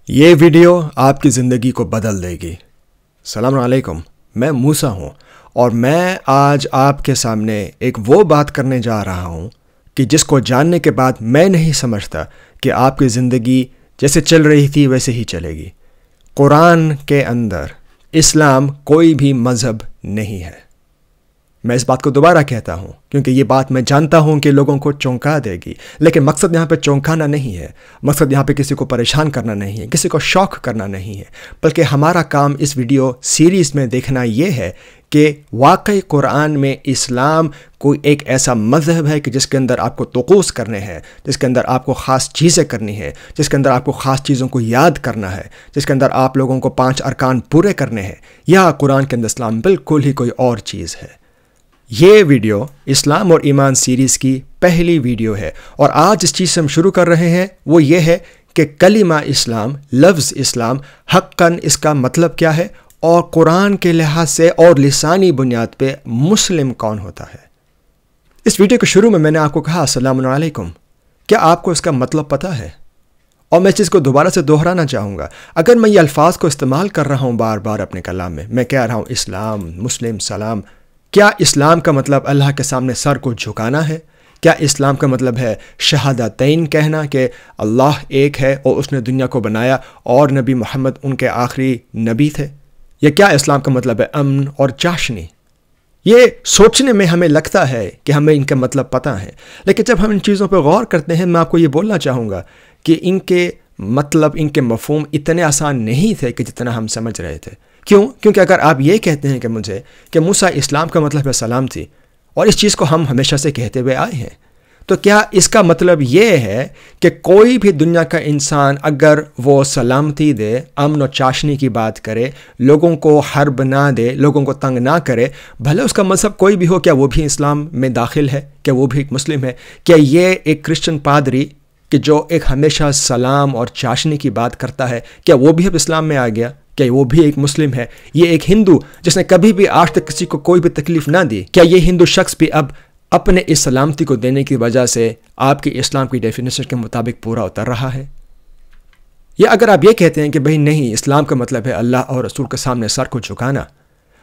یہ ویڈیو آپ کی زندگی کو بدل دے گی۔ السلام علیکم، میں موسیٰ ہوں اور میں آج آپ کے سامنے ایک وہ بات کرنے جا رہا ہوں کہ جس کو جاننے کے بعد میں نہیں سمجھتا کہ آپ کی زندگی جیسے چل رہی تھی ویسے ہی چلے گی۔ قرآن کے اندر اسلام کوئی بھی مذہب نہیں ہے۔ میں اس بات کو دوبارہ کہتا ہوں کیونکہ یہ بات میں جانتا ہوں کہ لوگوں کو چونکا دے گی، لیکن مقصد یہاں پہ چونکانا نہیں ہے، مقصد یہاں پہ کسی کو پریشان کرنا نہیں ہے، کسی کو شوق کرنا نہیں ہے، بلکہ ہمارا کام اس ویڈیو سیریز میں دیکھنا یہ ہے کہ واقعی قرآن میں اسلام کوئی ایک ایسا مذہب ہے کہ جس کے اندر آپ کو طقوس کرنے ہیں، جس کے اندر آپ کو خاص چیزیں کرنی ہے، جس کے اندر آپ کو خاص چیزوں کو یاد کرنا ہے، جس کے اندر آپ لوگوں کو 5 ارکان پورے کرنے ہیں، یا قرآن کے اندر اسلام بالکل ہی کوئی اور چیز ہے۔ یہ ویڈیو اسلام اور ایمان سیریز کی پہلی ویڈیو ہے، اور آج جس چیز سے ہم شروع کر رہے ہیں وہ یہ ہے کہ کلمہ اسلام، لفظ اسلام حقاً اس کا مطلب کیا ہے، اور قرآن کے لحاظ سے اور لسانی بنیاد پہ مسلم کون ہوتا ہے۔ اس ویڈیو کے شروع میں میں نے آپ کو کہا السلام علیکم، کیا آپ کو اس کا مطلب پتہ ہے؟ اور میں اس چیز کو دوبارہ سے دہرانا چاہوں گا، اگر میں یہ الفاظ کو استعمال کر رہا ہوں بار بار اپنے کلام میں کہہ رہا ہوں اسلام، مسلم، سلام، کیا اسلام کا مطلب اللہ کے سامنے سر کو جھکانا ہے؟ کیا اسلام کا مطلب ہے شہادتین کہنا کہ اللہ ایک ہے اور اس نے دنیا کو بنایا اور نبی محمد ان کے آخری نبی تھے؟ یا کیا اسلام کا مطلب ہے امن اور چاشنی؟ یہ سوچنے میں ہمیں لگتا ہے کہ ہمیں ان کا مطلب پتہ ہے، لیکن جب ہم ان چیزوں پہ غور کرتے ہیں میں آپ کو یہ بولنا چاہوں گا کہ ان کے مطلب، ان کے مفہوم اتنے آسان نہیں تھے کہ جتنا ہم سمجھ رہے تھے۔ کیوں؟ کیونکہ اگر آپ یہ کہتے ہیں کہ مجھے کہ موسیٰ اسلام کا مطلب ہے سلامتی، اور اس چیز کو ہم ہمیشہ سے کہتے ہوئے آئے ہیں، تو کیا اس کا مطلب یہ ہے کہ کوئی بھی دنیا کا انسان اگر وہ سلامتی دے، امن و چاشنی کی بات کرے، لوگوں کو حرب نہ دے، لوگوں کو تنگ نہ کرے، بھلے اس کا مذہب کوئی بھی ہو، کیا وہ بھی اسلام میں داخل ہے؟ کیا وہ بھی ایک مسلم ہے؟ کیا یہ ایک کرسچن پادری کہ جو ایک ہمیشہ سلام اور چاشنی کی بات کرتا ہے، کیا وہ بھی اب اسلام میں آ گیا؟ کیا وہ بھی ایک مسلم ہے؟ یہ ایک ہندو جس نے کبھی بھی آج تک کسی کو کوئی بھی تکلیف نہ دی، کیا یہ ہندو شخص بھی اب اپنے اس سلامتی کو دینے کی وجہ سے آپ کی اسلام کی ڈیفینیشن کے مطابق پورا اتر رہا ہے؟ یا اگر آپ یہ کہتے ہیں کہ بھئی نہیں، اسلام کا مطلب ہے اللہ اور رسول کے سامنے سر کو جھکانا،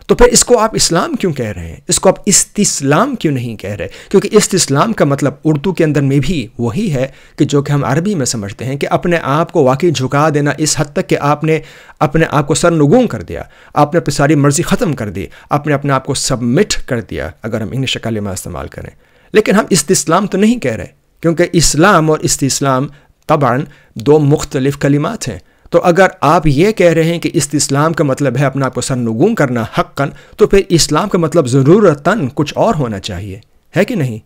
تو پھر اس کو آپ اسلام کیوں کہہ رہے ہیں؟ اس کو آپ استسلام کیوں نہیں کہہ رہے؟ کیونکہ استسلام کا مطلب اردو کے اندر میں بھی وہی ہے کہ جو کہ ہم عربی میں سمجھتے ہیں، کہ اپنے آپ کو واقعی جھکا دینا اس حد تک کہ آپ نے اپنے آپ کو سرنگوں کر دیا، آپ نے اپنی ساری مرضی ختم کر دی، آپ نے اپنے آپ کو سبمٹ کر دیا، اگر ہم انگلش کا کلمہ استعمال کریں۔ لیکن ہم استسلام تو نہیں کہہ رہے، کیونکہ اسلام اور استسلام طبعاً 2 مختلف کلمات ہیں۔ تو اگر آپ یہ کہہ رہے ہیں کہ استسلام کا مطلب ہے اپنا آپ کو سرنگوں کرنا حقاً، تو پھر اسلام کا مطلب ضرورتاً کچھ اور ہونا چاہیے، ہے کہ نہیں؟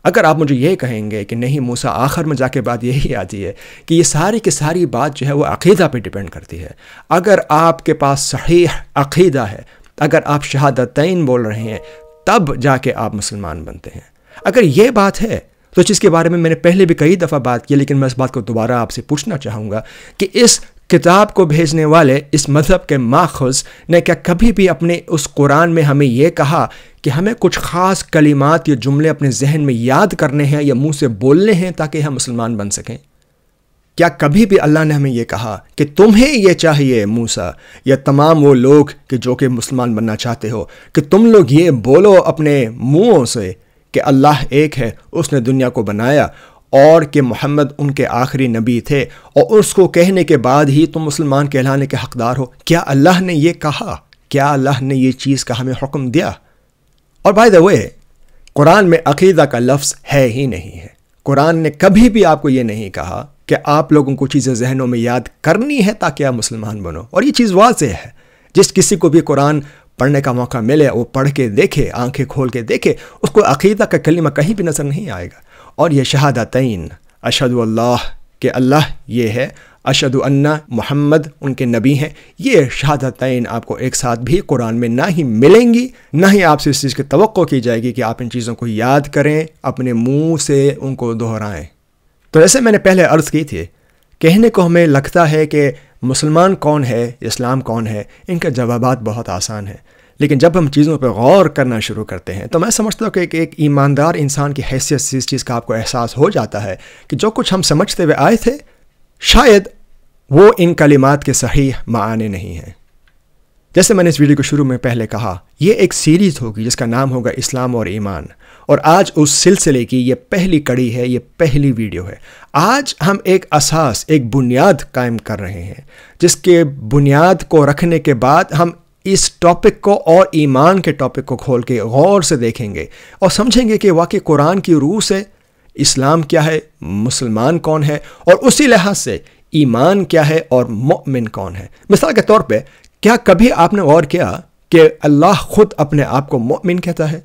اگر آپ مجھے یہ کہیں گے کہ نہیں موسیٰ، آخر میں جا کے بات یہی آتی ہے کہ یہ ساری کی ساری بات جو ہے وہ عقیدہ پہ ڈیپینڈ کرتی ہے۔ اگر آپ کے پاس صحیح عقیدہ ہے، اگر آپ شہادتین بول رہے ہیں، تب جا کے آپ مسلمان بنتے ہیں۔ اگر یہ بات ہے تو اس چیز کے بارے میں نے پہلے بھی کئی دفعہ بات کی، لیکن میں اس بات کو دوبارہ آپ سے پوچھنا چاہوں گا کہ اس کتاب کو بھیجنے والے، اس مذہب کے ماخذ نے کیا کبھی بھی اپنے اس قرآن میں ہمیں یہ کہا کہ ہمیں کچھ خاص کلمات یا جملے اپنے ذہن میں یاد کرنے ہیں یا منہ سے بولنے ہیں تاکہ ہم مسلمان بن سکیں؟ کیا کبھی بھی اللہ نے ہمیں یہ کہا کہ تمہیں یہ چاہیے موسیٰ یا تمام وہ لوگ کہ جو کہ مسلمان بننا چاہتے ہو، کہ تم لوگ یہ بولو اپنے منہوں سے کہ اللہ ایک ہے، اس نے دنیا کو بنایا، اور کہ محمد ان کے آخری نبی تھے، اور اس کو کہنے کے بعد ہی تم مسلمان کہلانے کے حقدار ہو؟ کیا اللہ نے یہ کہا؟ کیا اللہ نے یہ چیز کا ہمیں حکم دیا؟ اور بائی دا وے، قرآن میں عقیدہ کا لفظ ہے ہی نہیں ہے۔ قرآن نے کبھی بھی آپ کو یہ نہیں کہا کہ آپ لوگوں کو چیزیں ذہنوں میں یاد کرنی ہے تاکہ آپ مسلمان بنو، اور یہ چیز واضح ہے۔ جس کسی کو بھی قرآن پڑھنے کا موقع ملے وہ پڑھ کے دیکھے، آنکھیں کھول کے دیکھے، اس کو عقیدہ کا کلمہ کہیں بھی نظر نہیں آئے گا۔ اور یہ شہادتین، اشہد اللہ کہ اللہ یہ ہے، اشہد ان محمد ان کے نبی ہیں، یہ شہادتین آپ کو ایک ساتھ بھی قرآن میں نہ ہی ملیں گی، نہ ہی آپ سے اس چیز کی توقع کی جائے گی کہ آپ ان چیزوں کو یاد کریں، اپنے منہ سے ان کو دہرائیں۔ تو جیسے میں نے پہلے عرض کی تھی، کہنے کو ہمیں لگتا ہے کہ مسلمان کون ہے، اسلام کون ہے، ان کے جوابات بہت آسان ہیں، لیکن جب ہم چیزوں پہ غور کرنا شروع کرتے ہیں تو میں سمجھتا ہوں کہ ایک ایماندار انسان کی حیثیت سے اس چیز کا آپ کو احساس ہو جاتا ہے کہ جو کچھ ہم سمجھتے ہوئے آئے تھے، شاید وہ ان کلمات کے صحیح معنی نہیں ہیں۔ جیسے میں نے اس ویڈیو کو شروع میں پہلے کہا، یہ ایک سیریز ہوگی جس کا نام ہوگا اسلام اور ایمان، اور آج اس سلسلے کی یہ پہلی کڑی ہے، یہ پہلی ویڈیو ہے۔ آج ہم ایک اساس، ایک بنیاد قائم کر رہے ہیں، جس کے بنیاد کو رکھنے کے بعد ہم اس ٹاپک کو اور ایمان کے ٹاپک کو کھول کے غور سے دیکھیں گے اور سمجھیں گے کہ واقعی قرآن کی روح سے اسلام کیا ہے، مسلمان کون ہے، اور اسی لحاظ سے ایمان کیا ہے اور مومن کون ہے۔ مثال کے طور پہ کیا کبھی آپ نے غور کیا کہ اللہ خود اپنے آپ کو مومن کہتا ہے؟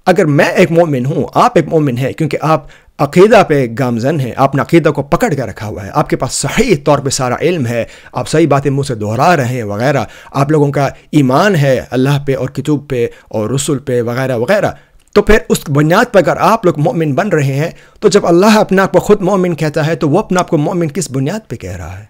اگر میں ایک مومن ہوں، آپ ایک مومن ہیں، کیونکہ آپ عقیدہ پہ گامزن ہیں، آپ نے عقیدہ کو پکڑ کے رکھا ہوا ہے، آپ کے پاس صحیح طور پہ سارا علم ہے، آپ صحیح باتیں منہ سے دہرا رہے ہیں وغیرہ، آپ لوگوں کا ایمان ہے اللہ پہ اور کتب پہ اور رسول پہ وغیرہ وغیرہ، تو پھر اس بنیاد پر اگر آپ لوگ مومن بن رہے ہیں، تو جب اللہ اپنے آپ کو خود مومن کہتا ہے تو وہ اپنے آپ کو مومن کس بنیاد پہ کہہ رہا ہے؟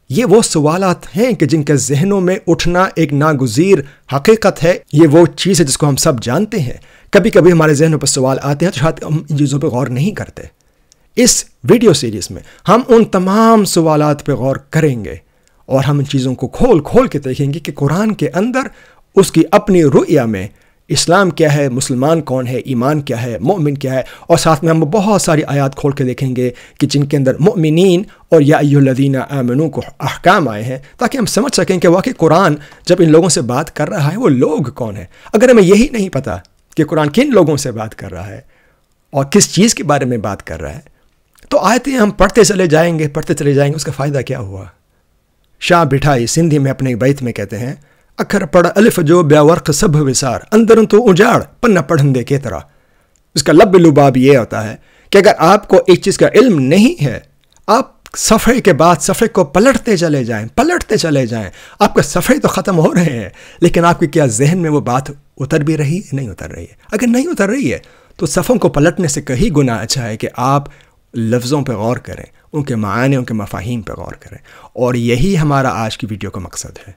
یہ وہ سوالات ہیں کہ جن کے ذہنوں میں اٹھنا ایک ناگزیر حقیقت ہے۔ یہ وہ چیز ہے جس کو ہم سب جانتے ہیں۔ کبھی کبھی ہمارے ذہنوں پر سوال آتے ہیں تو شاید ہم ان چیزوں پہ غور نہیں کرتے۔ اس ویڈیو سیریز میں ہم ان تمام سوالات پہ غور کریں گے اور ہم ان چیزوں کو کھول کھول کے دیکھیں گے کہ قرآن کے اندر اس کی اپنی رؤیہ میں اسلام کیا ہے، مسلمان کون ہے، ایمان کیا ہے، مومن کیا ہے، اور ساتھ میں ہم بہت ساری آیات کھول کے دیکھیں گے کہ جن کے اندر مؤمنین اور یا ایھا الذین آمنوا کو احکام آئے ہیں، تاکہ ہم سمجھ سکیں کہ واقعی قرآن جب ان لوگوں سے بات کر رہا ہے وہ لوگ کون ہیں۔ اگر ہمیں یہی نہیں پتہ کہ قرآن کن لوگوں سے بات کر رہا ہے اور کس چیز کے بارے میں بات کر رہا ہے، تو آیتیں ہم پڑھتے چلے جائیں گے، اس کا فائدہ کیا ہوا؟ شاہ بٹھائی سندھی میں اپنے بیت میں کہتے ہیں، اکھر پڑھ الف جو بیا ورق سب وسار اندروں تو اجاڑ پنہ پڑھن دے کے طرح۔ اس کا لب لباب یہ ہوتا ہے کہ اگر آپ کو ایک چیز کا علم نہیں ہے، آپ صفحے کے بعد صفحے کو پلٹتے چلے جائیں، آپ کا صفحے تو ختم ہو رہے ہیں، لیکن آپ کے کیا ذہن میں وہ بات اتر بھی رہی ہے؟ نہیں اتر رہی ہے۔ اگر نہیں اتر رہی ہے تو صفوں کو پلٹنے سے کہیں گنا اچھا ہے کہ آپ لفظوں پہ غور کریں، ان کے معنی، ان کے مفاہیم پہ غور کریں، اور یہی ہمارا آج کی ویڈیو کا مقصد ہے۔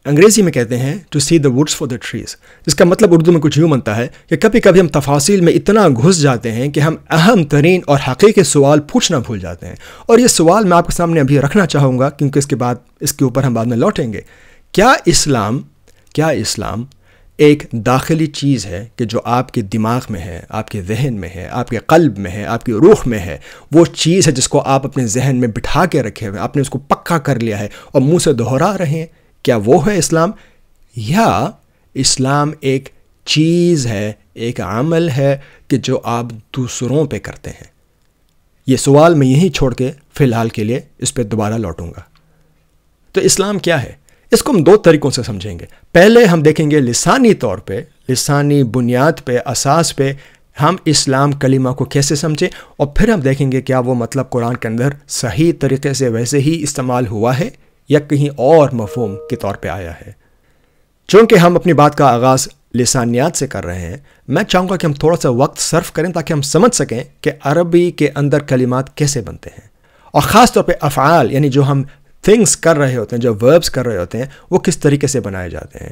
انگریزی میں کہتے ہیں to see the woods for the trees, جس کا مطلب اردو میں کچھ یوں بنتا ہے کہ کبھی کبھی ہم تفاصیل میں اتنا گھس جاتے ہیں کہ ہم اہم ترین اور حقیقی سوال پوچھنا بھول جاتے ہیں، اور یہ سوال میں آپ کے سامنے ابھی رکھنا چاہوں گا کیونکہ اس کے اوپر ہم بعد میں لوٹیں گے۔ کیا اسلام ایک داخلی چیز ہے کہ جو آپ کے دماغ میں ہے، آپ کے ذہن میں ہے، آپ کے قلب میں ہے، آپ کی روح میں ہے، وہ چیز ہے جس کو آپ اپنے ذہن میں بٹھا کے رکھے ہوئے، آپ نے اس کو پکا کر لیا ہے اور منہ سے دہرا رہے ہیں؟ کیا وہ ہے اسلام؟ یا اسلام ایک چیز ہے، ایک عمل ہے کہ جو آپ دوسروں پہ کرتے ہیں؟ یہ سوال میں یہیں چھوڑ کے فی الحال کے لیے اس پہ دوبارہ لوٹوں گا۔ تو اسلام کیا ہے؟ اس کو ہم دو طریقوں سے سمجھیں گے۔ پہلے ہم دیکھیں گے لسانی طور پہ، لسانی بنیاد پہ، اساس پہ ہم اسلام کلمہ کو کیسے سمجھیں، اور پھر ہم دیکھیں گے کیا وہ مطلب قرآن کے اندر صحیح طریقے سے ویسے ہی استعمال ہوا ہے یا کہیں اور مفہوم کے طور پہ آیا ہے۔ چونکہ ہم اپنی بات کا آغاز لسانیات سے کر رہے ہیں، میں چاہوں گا کہ ہم تھوڑا سا وقت صرف کریں تاکہ ہم سمجھ سکیں کہ عربی کے اندر کلمات کیسے بنتے ہیں، اور خاص طور پہ افعال، یعنی جو ہم تھنگس کر رہے ہوتے ہیں، جو وربس کر رہے ہوتے ہیں، وہ کس طریقے سے بنائے جاتے ہیں۔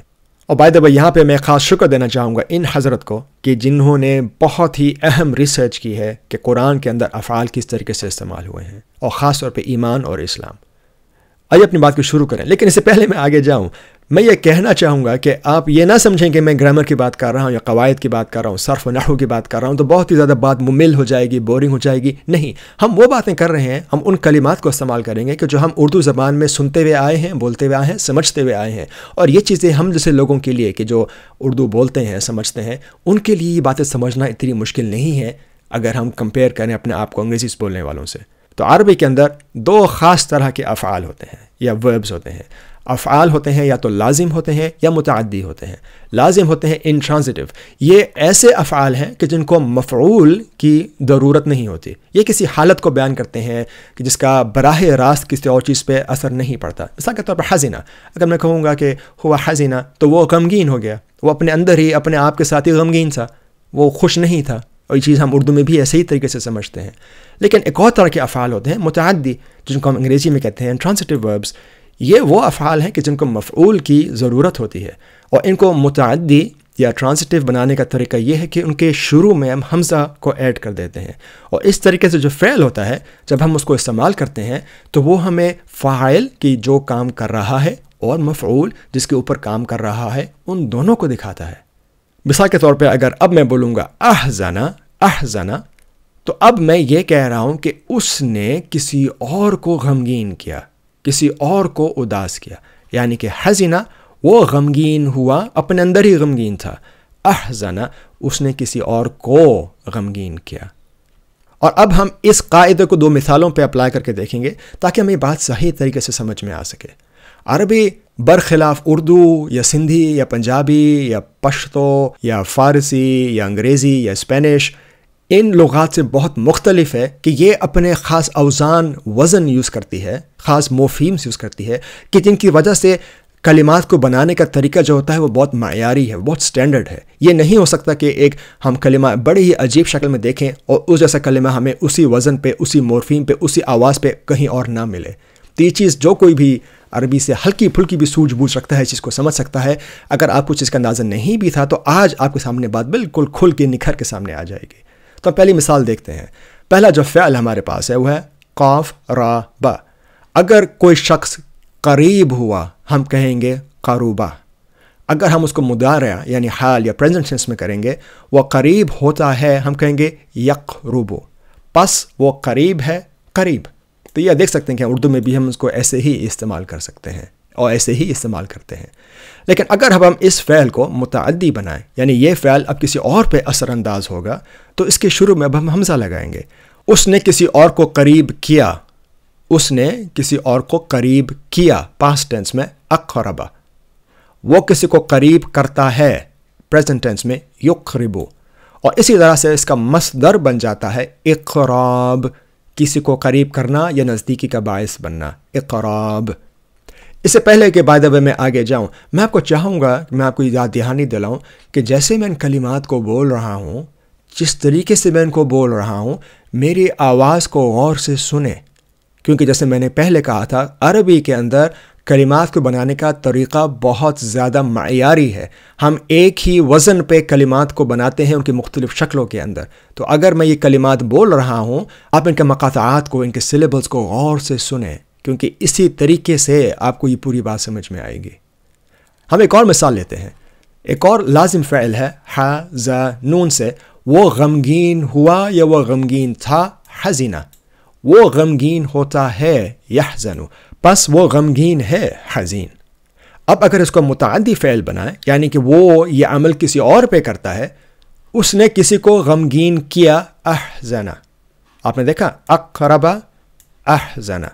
اور بائی دا وے یہاں پہ میں خاص شکر دینا چاہوں گا ان حضرت کو کہ جنہوں نے بہت ہی اہم ریسرچ کی ہے کہ قرآن کے اندر افعال کس طریقے سے استعمال ہوئے ہیں، اور خاص طور پہ ایمان اور اسلام۔ آئیے اپنی بات کو شروع کریں، لیکن اس سے پہلے میں آگے جاؤں، میں یہ کہنا چاہوں گا کہ آپ یہ نہ سمجھیں کہ میں گرامر کی بات کر رہا ہوں یا قواعد کی بات کر رہا ہوں، صرف و نحو کی بات کر رہا ہوں تو بہت ہی زیادہ بات ممل ہو جائے گی، بورنگ ہو جائے گی۔ نہیں، ہم وہ باتیں کر رہے ہیں، ہم ان کلمات کو استعمال کریں گے کہ جو ہم اردو زبان میں سنتے ہوئے آئے ہیں، بولتے ہوئے آئے ہیں، سمجھتے ہوئے آئے ہیں، اور یہ چیزیں ہم جیسے لوگوں کے لیے کہ جو اردو بولتے ہیں، سمجھتے ہیں، ان کے لیے یہ باتیں سمجھنا اتنی مشکل نہیں ہے اگر ہم کمپیئر کریں اپنے آپ کو انگریزی بولنے والوں سے۔ تو عربی کے اندر دو خاص طرح کے افعال ہوتے ہیں یا وربز ہوتے ہیں۔ افعال ہوتے ہیں یا تو لازم ہوتے ہیں یا متعدی ہوتے ہیں۔ لازم ہوتے ہیں انٹرانزٹیو، یہ ایسے افعال ہیں کہ جن کو مفعول کی ضرورت نہیں ہوتی، یہ کسی حالت کو بیان کرتے ہیں کہ جس کا براہ راست کسی اور چیز پہ اثر نہیں پڑتا۔ مثال کے طور پر حزینہ، اگر میں کہوں گا کہ ہوا حزینہ تو وہ غمگین ہو گیا، وہ اپنے اندر ہی اپنے آپ کے ساتھ ہی غمگین تھا، وہ خوش نہیں تھا، اور یہ چیز ہم اردو میں بھی ایسے ہی طریقے سے سمجھتے ہیں۔ لیکن ایک اور طرح کے افعال ہوتے ہیں متعدی، جن کو ہم انگریزی میں کہتے ہیں ٹرانزٹیو وربز۔ یہ وہ افعال ہیں کہ جن کو مفعول کی ضرورت ہوتی ہے، اور ان کو متعدی یا ٹرانزٹیو بنانے کا طریقہ یہ ہے کہ ان کے شروع میں ہم حمزہ کو ایڈ کر دیتے ہیں، اور اس طریقے سے جو فعل ہوتا ہے جب ہم اس کو استعمال کرتے ہیں تو وہ ہمیں فاعل کی جو کام کر رہا ہے اور مفعول جس کے اوپر کام کر رہا ہے ان دونوں کو دکھاتا ہے۔ مثال کے طور پہ اگر اب میں بولوں گا احزنا تو اب میں یہ کہہ رہا ہوں کہ اس نے کسی اور کو غمگین کیا، کسی اور کو اداس کیا، یعنی کہ حزنہ وہ غمگین ہوا، اپنے اندر ہی غمگین تھا، احزنہ اس نے کسی اور کو غمگین کیا۔ اور اب ہم اس قاعدے کو 2 مثالوں پہ اپلائی کر کے دیکھیں گے تاکہ ہمیں بات صحیح طریقے سے سمجھ میں آ سکے۔ عربی برخلاف اردو یا سندھی یا پنجابی یا پشتو یا فارسی یا انگریزی یا اسپینش ان لغات سے بہت مختلف ہے کہ یہ اپنے خاص اوزان وزن یوز کرتی ہے، خاص موفیمز یوز کرتی ہے کہ جن کی وجہ سے کلمات کو بنانے کا طریقہ جو ہوتا ہے وہ بہت معیاری ہے، بہت سٹینڈرڈ ہے۔ یہ نہیں ہو سکتا کہ ایک ہم کلمہ بڑی ہی عجیب شکل میں دیکھیں اور اس جیسا کلمہ ہمیں اسی وزن پہ، اسی مورفیم پہ، اسی آواز پہ کہیں اور نہ ملے۔ تو یہ چیز جو کوئی بھی عربی سے ہلکی پھلکی بھی سوجھ بوجھ رکھتا ہے اس چیز کو سمجھ سکتا ہے۔ اگر آپ کو چیز کا اندازہ نہیں بھی تھا تو آج آپ کے سامنے بات بالکل کھل کے نکھر کے سامنے آ جائے گی۔ تو پہلی مثال دیکھتے ہیں۔ پہلا جو فعل ہمارے پاس ہے وہ ہے قاف را با۔ اگر کوئی شخص قریب ہوا ہم کہیں گے قروبا۔ اگر ہم اس کو مضارع یعنی حال یا پریزنٹ ٹینس میں کریں گے، وہ قریب ہوتا ہے ہم کہیں گے یقربو، پس وہ قریب ہے قریب۔ تو یہ دیکھ سکتے ہیں کہ اردو میں بھی ہم اس کو ایسے ہی استعمال کر سکتے ہیں اور ایسے ہی استعمال کرتے ہیں۔ لیکن اگر اب ہم اس فعل کو متعدی بنائیں، یعنی یہ فعل اب کسی اور پہ اثر انداز ہوگا، تو اس کے شروع میں اب ہم حمزہ لگائیں گے۔ اس نے کسی اور کو قریب کیا، اس نے کسی اور کو قریب کیا، پاسٹ ٹینس میں اقربا۔ وہ کسی کو قریب کرتا ہے، پریزنٹ ٹینس میں یقربو۔ اور اسی طرح سے اس کا مصدر بن جاتا ہے اقراب، کسی کو قریب کرنا یا نزدیکی کا باعث بننا، اقراب۔ اس سے پہلے کہ بائی دا وے میں آگے جاؤں، میں آپ کو چاہوں گا کہ میں آپ کو یاد دہانی دلاؤں کہ جیسے میں ان کلمات کو بول رہا ہوں، جس طریقے سے میں ان کو بول رہا ہوں، میری آواز کو غور سے سنیں، کیونکہ جیسے میں نے پہلے کہا تھا عربی کے اندر کلمات کو بنانے کا طریقہ بہت زیادہ معیاری ہے۔ ہم ایک ہی وزن پہ کلمات کو بناتے ہیں ان کی مختلف شکلوں کے اندر۔ تو اگر میں یہ کلمات بول رہا ہوں، آپ ان کے مقاطعات کو، ان کے سلیبلز کو غور سے سنیں، کیونکہ اسی طریقے سے آپ کو یہ پوری بات سمجھ میں آئے گی۔ ہم ایک اور مثال لیتے ہیں۔ ایک اور لازم فعل ہے حزنون سے، وہ غمگین ہوا یا وہ غمگین تھا، حزینہ۔ وہ غمگین ہوتا ہے یحزنو، پس وہ غمگین ہے حزین۔ اب اگر اس کو متعدی فعل بنائیں، یعنی کہ وہ یہ عمل کسی اور پہ کرتا ہے، اس نے کسی کو غمگین کیا، احزنا۔ آپ نے دیکھا اقربا احزنا،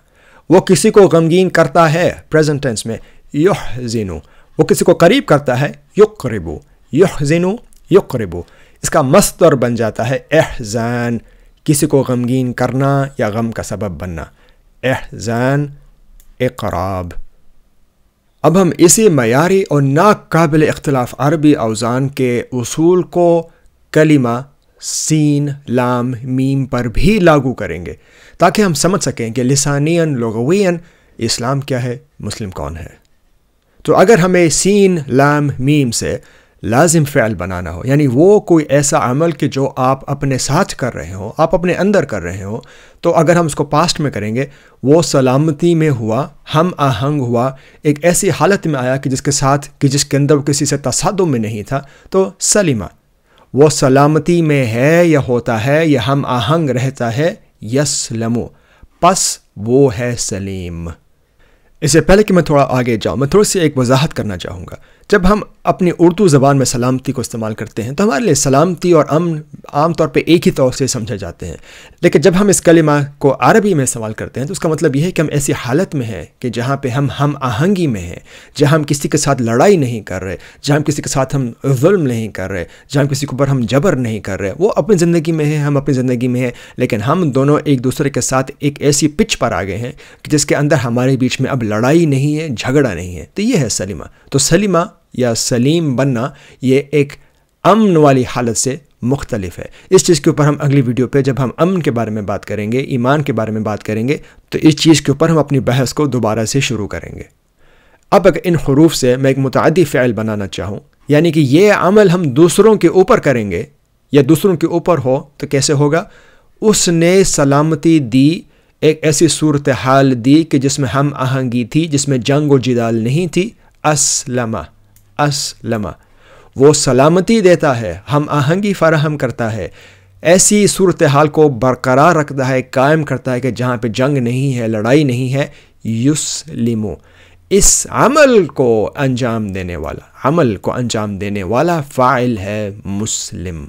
وہ کسی کو غمگین کرتا ہے، پریزنٹ ٹینس میں یحزنو۔ وہ کسی کو قریب کرتا ہے، یقربو، یحزنو یقربو۔ اس کا مصدر بن جاتا ہے احزان، کسی کو غمگین کرنا یا غم کا سبب بننا، احزان، اقراب۔ اب ہم اسی معیاری اور ناقابل اختلاف عربی اوزان کے اصول کو کلمہ سین لام میم پر بھی لاگو کریں گے تاکہ ہم سمجھ سکیں کہ لسانین لغوین اسلام کیا ہے، مسلم کون ہے۔ تو اگر ہمیں سین لام میم سے لازم فعل بنانا ہو، یعنی وہ کوئی ایسا عمل کہ جو آپ اپنے ساتھ کر رہے ہو، آپ اپنے اندر کر رہے ہو، تو اگر ہم اس کو پاسٹ میں کریں گے، وہ سلامتی میں ہوا، ہم آہنگ ہوا، ایک ایسی حالت میں آیا کہ جس کے اندر کسی سے تصادم میں نہیں تھا، تو سلیمہ، وہ سلامتی میں ہے یا ہوتا ہے یا ہم آہنگ رہتا ہے، یسلمو، پس وہ ہے سلیم۔ اس سے پہلے کہ میں تھوڑا آگے جاؤں، میں تھوڑی سی ایک وضاحت کرنا چاہوں گا۔ جب ہم اپنی اردو زبان میں سلامتی کو استعمال کرتے ہیں تو ہمارے لیے سلامتی اور امن عام طور پہ ایک ہی طور سے سمجھے جاتے ہیں، لیکن جب ہم اس کلمہ کو عربی میں استعمال کرتے ہیں تو اس کا مطلب یہ ہے کہ ہم ایسی حالت میں ہیں کہ جہاں پہ ہم آہنگی میں ہیں، جہاں ہم کسی کے ساتھ لڑائی نہیں کر رہے، جہاں ہم کسی کے ساتھ ہم ظلم نہیں کر رہے، جہاں ہم کسی کے اوپر ہم جبر نہیں کر رہے۔ وہ اپنی زندگی میں ہے، ہم اپنی زندگی میں ہیں، لیکن ہم دونوں ایک دوسرے کے ساتھ ایک ایسی پچ پر آ گئے ہیں کہ جس کے اندر ہمارے بیچ میں اب لڑائی نہیں ہے، جھگڑا نہیں ہے۔ تو یہ ہے سلیمہ۔ تو سلیمہ یا سلیم بننا یہ ایک امن والی حالت سے مختلف ہے۔ اس چیز کے اوپر ہم اگلی ویڈیو پہ جب ہم امن کے بارے میں بات کریں گے، ایمان کے بارے میں بات کریں گے، تو اس چیز کے اوپر ہم اپنی بحث کو دوبارہ سے شروع کریں گے۔ اب اگر ان حروف سے میں ایک متعدی فعل بنانا چاہوں، یعنی کہ یہ عمل ہم دوسروں کے اوپر کریں گے یا دوسروں کے اوپر ہو تو کیسے ہوگا؟ اس نے سلامتی دی، ایک ایسی صورتحال دی کہ جس میں ہم آہنگی تھی، جس میں جنگ و جدال نہیں تھی۔ اسلمہ وہ سلامتی دیتا ہے، ہم آہنگی فراہم کرتا ہے، ایسی صورتحال کو برقرار رکھتا ہے، قائم کرتا ہے کہ جہاں پہ جنگ نہیں ہے، لڑائی نہیں ہے۔ یسلمو، اس عمل کو انجام دینے والا فاعل ہے مسلم،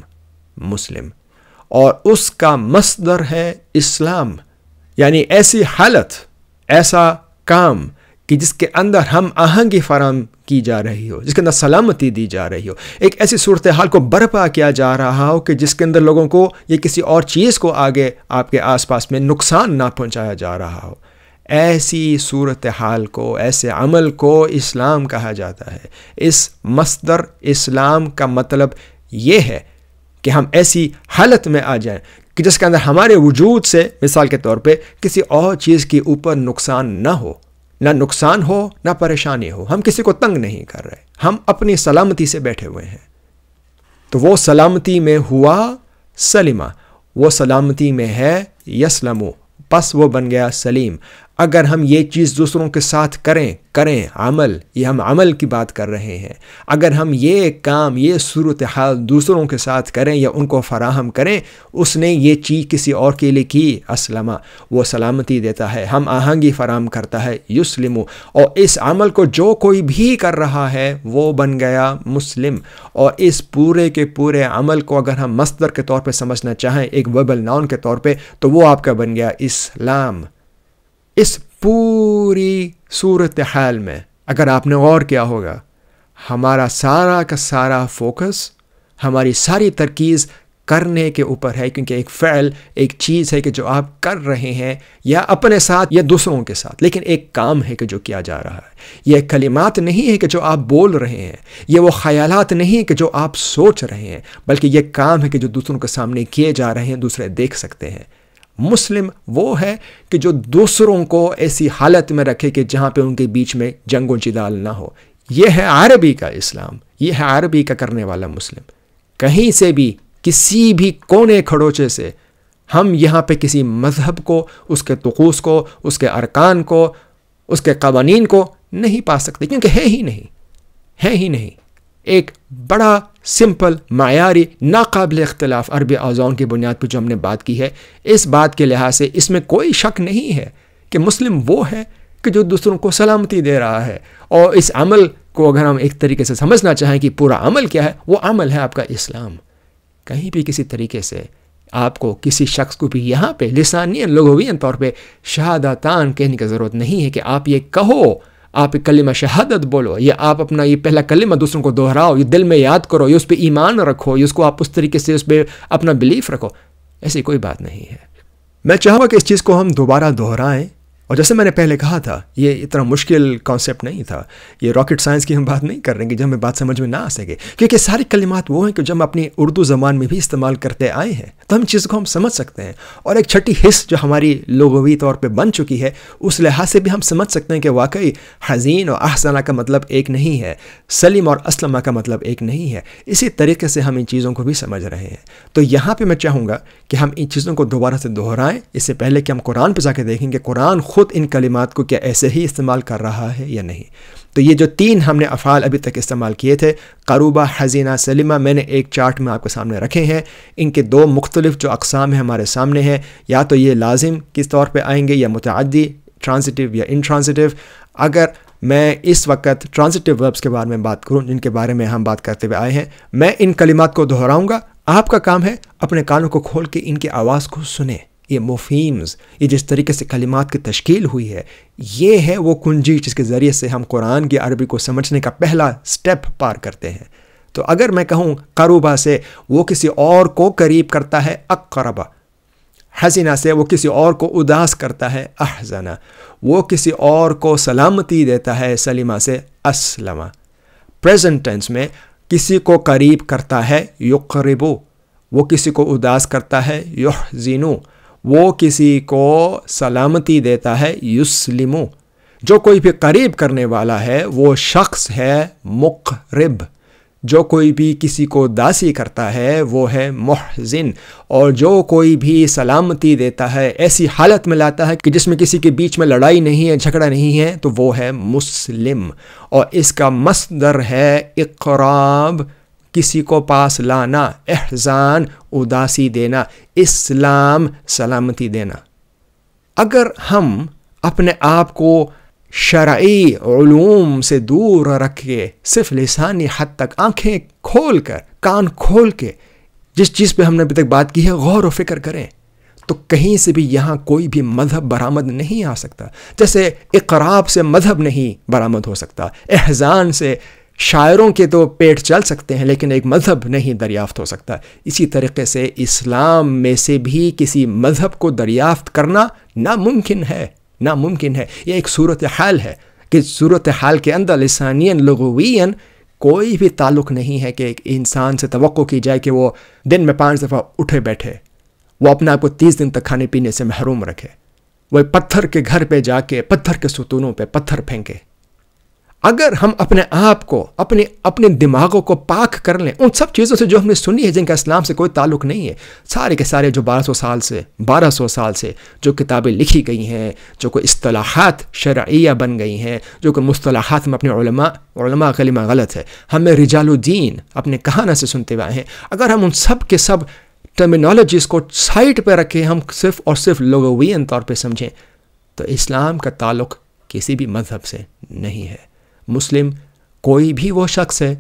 اور اس کا مصدر ہے اسلام، یعنی ایسی حالت، ایسا کام کہ جس کے اندر ہم آہنگی فراہم کی جا رہی ہو، جس کے اندر سلامتی دی جا رہی ہو، ایک ایسی صورتحال کو برپا کیا جا رہا ہو کہ جس کے اندر لوگوں کو یا کسی اور چیز کو آگے آپ کے آس پاس میں نقصان نہ پہنچایا جا رہا ہو، ایسی صورتحال کو، ایسے عمل کو اسلام کہا جاتا ہے۔ اس مصدر اسلام کا مطلب یہ ہے کہ ہم ایسی حالت میں آ جائیں کہ جس کے اندر ہمارے وجود سے، مثال کے طور پہ، کسی اور چیز کے اوپر نقصان نہ ہو، نہ نقصان ہو نہ پریشانی ہو، ہم کسی کو تنگ نہیں کر رہے، ہم اپنی سلامتی سے بیٹھے ہوئے ہیں۔ تو وہ سلامتی میں ہوا سلمہ، وہ سلامتی میں ہے یسلمو، پس وہ بن گیا سلیم۔ اگر ہم یہ چیز دوسروں کے ساتھ کریں عمل، یہ ہم عمل کی بات کر رہے ہیں، اگر ہم یہ کام، یہ صورتحال دوسروں کے ساتھ کریں یا ان کو فراہم کریں، اس نے یہ چیز کسی اور کے لیے کی، اسلمہ، وہ سلامتی دیتا ہے، ہم آہنگی فراہم کرتا ہے، یسلمو، اور اس عمل کو جو کوئی بھی کر رہا ہے وہ بن گیا مسلم۔ اور اس پورے کے پورے عمل کو اگر ہم مصدر کے طور پہ سمجھنا چاہیں، ایک وربل ناؤن کے طور پہ، تو وہ آپ کا بن گیا اسلام۔ اس پوری صورتحال میں اگر آپ نے غور کیا ہوگا، ہمارا سارا کا سارا فوکس، ہماری ساری ترکیز کرنے کے اوپر ہے، کیونکہ ایک فعل، ایک چیز ہے کہ جو آپ کر رہے ہیں، یا اپنے ساتھ یا دوسروں کے ساتھ، لیکن ایک کام ہے کہ جو کیا جا رہا ہے۔ یہ کلمات نہیں ہے کہ جو آپ بول رہے ہیں، یہ وہ خیالات نہیں کہ جو آپ سوچ رہے ہیں، بلکہ یہ کام ہے کہ جو دوسروں کے سامنے کیے جا رہے ہیں، دوسرے دیکھ سکتے ہیں۔ مسلم وہ ہے کہ جو دوسروں کو ایسی حالت میں رکھے کہ جہاں پہ ان کے بیچ میں جنگ و جدال نہ ہو۔ یہ ہے عربی کا اسلام، یہ ہے عربی کا کرنے والا مسلم۔ کہیں سے بھی، کسی بھی کونے کھڑوچے سے ہم یہاں پہ کسی مذہب کو، اس کے طقوس کو، اس کے ارکان کو، اس کے قوانین کو نہیں پا سکتے، کیونکہ ہے ہی نہیں۔ ایک بڑا سمپل، معیاری، ناقابل اختلاف عربی اوزان کی بنیاد پہ جو ہم نے بات کی ہے، اس بات کے لحاظ سے اس میں کوئی شک نہیں ہے کہ مسلم وہ ہے کہ جو دوسروں کو سلامتی دے رہا ہے۔ اور اس عمل کو اگر ہم ایک طریقے سے سمجھنا چاہیں کہ پورا عمل کیا ہے، وہ عمل ہے آپ کا اسلام۔ کہیں بھی کسی طریقے سے آپ کو، کسی شخص کو بھی یہاں پہ لسانیاً، لغویاً طور پہ شہادتان کہنے کی ضرورت نہیں ہے کہ آپ یہ کہو، آپ کلمہ شہادت بولو، یا آپ اپنا یہ پہلا کلمہ دوسروں کو دہراؤ، یہ دل میں یاد کرو، یا اس پہ ایمان رکھو، یا اس کو آپ اس طریقے سے اس پہ اپنا بلیف رکھو، ایسی کوئی بات نہیں ہے۔ میں چاہوں گا کہ اس چیز کو ہم دوبارہ دہرائیں، اور جیسے میں نے پہلے کہا تھا، یہ اتنا مشکل کانسیپٹ نہیں تھا، یہ راکٹ سائنس کی ہم بات نہیں کر رہے ہیں کہ جب ہمیں بات سمجھ میں نہ آ سکے، کیونکہ ساری کلمات وہ ہیں کہ جب ہم اپنی اردو زبان میں بھی استعمال کرتے آئے ہیں تو ہم چیز کو ہم سمجھ سکتے ہیں، اور ایک چھٹی حص جو ہماری لغوی طور پہ بن چکی ہے، اس لحاظ سے بھی ہم سمجھ سکتے ہیں کہ واقعی حزین اور احسنہ کا مطلب ایک نہیں ہے، سلیم اور اسلمہ کا مطلب ایک نہیں ہے۔ اسی طریقے سے ہم ان چیزوں کو بھی سمجھ رہے ہیں۔ تو یہاں پہ میں چاہوں گا کہ ہم ان چیزوں کو دوبارہ سے دہرائیں، اس سے پہلے کہ ہم قرآن پہ جا کے دیکھیں کہ قرآن خود ان کلمات کو کیا ایسے ہی استعمال کر رہا ہے یا نہیں۔ تو یہ جو 3 ہم نے افعال ابھی تک استعمال کیے تھے، قروبہ، حزینہ، سلمہ، میں نے ایک چارٹ میں آپ کے سامنے رکھے ہیں۔ ان کے 2 مختلف جو اقسام ہیں ہمارے سامنے ہیں، یا تو یہ لازم کس طور پہ آئیں گے، یا متعدی، ٹرانزٹیو یا انٹرانزٹیو۔ اگر میں اس وقت ٹرانزٹیو وربس کے بارے میں بات کروں، جن کے بارے میں ہم بات کرتے ہوئے آئے ہیں، میں ان کلمات کو دہراؤں گا، آپ کا کام ہے اپنے کانوں کو کھول کے ان کی آواز کو سنیں۔ یہ موفیمز، یہ جس طریقے سے کلمات کی تشکیل ہوئی ہے، یہ ہے وہ کنجی جس کے ذریعے سے ہم قرآن کی عربی کو سمجھنے کا پہلا سٹیپ پار کرتے ہیں۔ تو اگر میں کہوں قروبہ سے وہ کسی اور کو قریب کرتا ہے، اقربہ، حزینہ سے وہ کسی اور کو اداس کرتا ہے، احزنہ، وہ کسی اور کو سلامتی دیتا ہے، سلمہ سے اسلمہ۔ پریزنٹ ٹینس میں کسی کو قریب کرتا ہے، یقربو، وہ کسی کو اداس کرتا ہے، یحزنو، وہ کسی کو سلامتی دیتا ہے، یسلمو۔ جو کوئی بھی قریب کرنے والا ہے وہ شخص ہے مقرب، جو کوئی بھی کسی کو داسی کرتا ہے وہ ہے محزن، اور جو کوئی بھی سلامتی دیتا ہے، ایسی حالت میں لاتا ہے کہ جس میں کسی کے بیچ میں لڑائی نہیں ہے، جھگڑا نہیں ہے، تو وہ ہے مسلم۔ اور اس کا مصدر ہے اقراب، کسی کو پاس لانا، احزان اداسی دینا، اسلام سلامتی دینا۔ اگر ہم اپنے آپ کو شرعی علوم سے دور رکھ کے صرف لسانی حد تک آنکھیں کھول کر، کان کھول کے جس چیز پہ ہم نے ابھی تک بات کی ہے غور و فکر کریں، تو کہیں سے بھی یہاں کوئی بھی مذہب برآمد نہیں آ سکتا۔ جیسے اقراب سے مذہب نہیں برآمد ہو سکتا، احزان سے شاعروں کے تو پیٹ چل سکتے ہیں لیکن ایک مذہب نہیں دریافت ہو سکتا، اسی طریقے سے اسلام میں سے بھی کسی مذہب کو دریافت کرنا ناممکن ہے، ناممکن ہے۔ یہ ایک صورتحال ہے کہ صورتحال کے اندر لسانیاً لغویاً کوئی بھی تعلق نہیں ہے کہ ایک انسان سے توقع کی جائے کہ وہ دن میں 5 دفعہ اٹھے بیٹھے، وہ اپنے آپ کو 30 دن تک کھانے پینے سے محروم رکھے، وہ پتھر کے گھر پہ جا کے پتھر کے ستونوں پہ پتھر پھینکے۔ اگر ہم اپنے آپ کو اپنے دماغوں کو پاک کر لیں ان سب چیزوں سے جو ہم نے سنی ہے جن کا اسلام سے کوئی تعلق نہیں ہے، سارے کے سارے جو 1200 سال سے جو کتابیں لکھی گئی ہیں، جو کوئی اصطلاحات شرعیہ بن گئی ہیں، جو کوئی مصطلحات میں اپنے علماء کلمہ غلط ہے، ہمیں رجال الدین اپنے کہانا سے سنتے ہوئے ہیں، اگر ہم ان سب کے سب ٹرمینالوجیز کو سائٹ پہ رکھیں، ہم صرف اور صرف لغویاً طور پہ سمجھیں، تو اسلام کا تعلق کسی بھی مذہب سے نہیں ہے۔ مسلم کوئی بھی وہ شخص ہے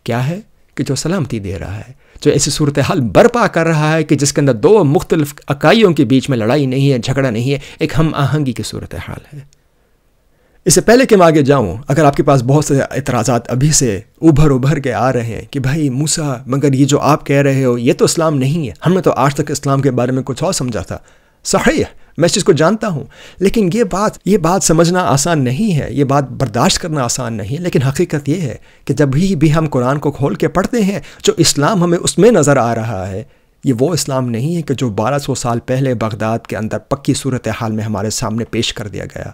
کیا ہے کہ جو سلامتی دے رہا ہے، جو ایسی صورتحال برپا کر رہا ہے کہ جس کے اندر دو مختلف عقائدوں کے بیچ میں لڑائی نہیں ہے، جھگڑا نہیں ہے، ایک ہم آہنگی کی صورتحال ہے۔ اس سے پہلے کہ میں آگے جاؤں، اگر آپ کے پاس بہت سے اعتراضات ابھی سے ابھر کے آ رہے ہیں کہ بھائی موسیٰ مگر یہ جو آپ کہہ رہے ہو یہ تو اسلام نہیں ہے، ہم نے تو آج تک اسلام کے بارے میں کچھ اور سمجھا تھا۔ صحیح، میں اس چیز کو جانتا ہوں، لیکن یہ بات سمجھنا آسان نہیں ہے، یہ بات برداشت کرنا آسان نہیں ہے، لیکن حقیقت یہ ہے کہ جب بھی ہم قرآن کو کھول کے پڑھتے ہیں جو اسلام ہمیں اس میں نظر آ رہا ہے، یہ وہ اسلام نہیں ہے کہ جو 1200 سال پہلے بغداد کے اندر پکی صورتحال میں ہمارے سامنے پیش کر دیا گیا۔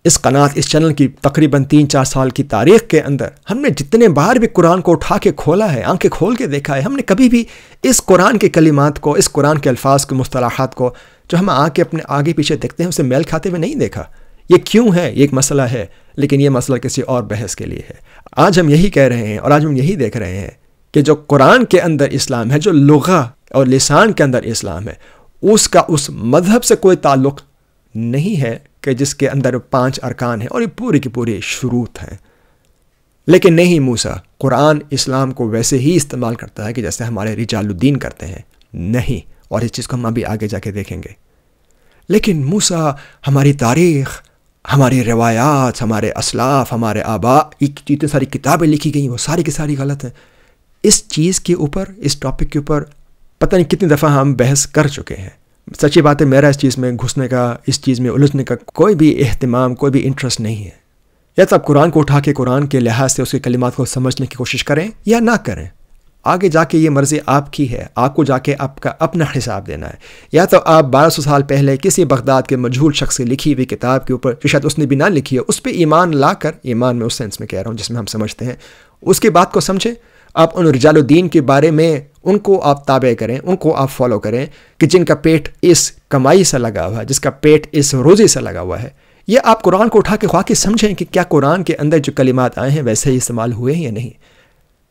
اس قنات، اس چینل کی تقریباً 3-4 سال کی تاریخ کے اندر ہم نے جتنے بار بھی قرآن کو اٹھا کے کھولا ہے، آنکھیں کھول کے دیکھا ہے، ہم نے کبھی بھی اس قرآن کے کلمات کو، اس قرآن کے الفاظ کے مصطلحات کو جو ہم آ کے اپنے آگے پیچھے دیکھتے ہیں اسے میل کھاتے ہوئے نہیں دیکھا۔ یہ کیوں ہے؟ یہ ایک مسئلہ ہے، لیکن یہ مسئلہ کسی اور بحث کے لیے ہے۔ آج ہم یہی کہہ رہے ہیں اور آج ہم یہی دیکھ رہے ہیں کہ جو قرآن کے اندر اسلام ہے، جو لغہ اور لسان کے اندر اسلام ہے، اس کا اس مذہب سے کوئی تعلق نہیں ہے کہ جس کے اندر 5 ارکان ہیں اور یہ پوری کی پوری شروط ہیں۔ لیکن نہیں، موسیٰ قرآن اسلام کو ویسے ہی استعمال کرتا ہے کہ جیسے ہمارے رجال الدین کرتے ہیں، نہیں، اور اس چیز کو ہم ابھی آگے جا کے دیکھیں گے۔ لیکن موسیٰ ہماری تاریخ، ہماری روایات، ہمارے اسلاف، ہمارے آباء، جتنی ساری کتابیں لکھی گئی وہ ساری کی ساری غلط ہیں۔ اس چیز کے اوپر، اس ٹاپک کے اوپر پتہ نہیں کتنی دفعہ ہم بحث کر چکے ہیں۔ سچی بات ہے، میرا اس چیز میں گھسنے کا، اس چیز میں الجھنے کا کوئی بھی اہتمام، کوئی بھی انٹرسٹ نہیں ہے۔ یا تو آپ قرآن کو اٹھا کے قرآن کے لحاظ سے اس کے کلمات کو سمجھنے کی کوشش کریں یا نہ کریں، آگے جا کے یہ مرضی آپ کی ہے، آپ کو جا کے آپ کا اپنا حساب دینا ہے۔ یا تو آپ 1200 سال پہلے کسی بغداد کے مجہول شخص کی لکھی ہوئی کتاب کے اوپر، جو شاید اس نے بھی نہ لکھی ہے، اس پہ ایمان لا کر، ایمان میں اس سینس میں کہہ رہا ہوں جس میں ہم سمجھتے ہیں، اس کی بات کو سمجھیں۔ آپ ان رجال الدین کے بارے میں ان کو آپ تابع کریں، ان کو آپ فالو کریں کہ جن کا پیٹ اس کمائی سے لگا ہوا ہے، جس کا پیٹ اس روزی سے لگا ہوا ہے۔ یہ آپ قرآن کو اٹھا کے خواہ کے سمجھیں کہ کیا قرآن کے اندر جو کلمات آئے ہیں ویسے ہی استعمال ہوئے ہیں یا نہیں۔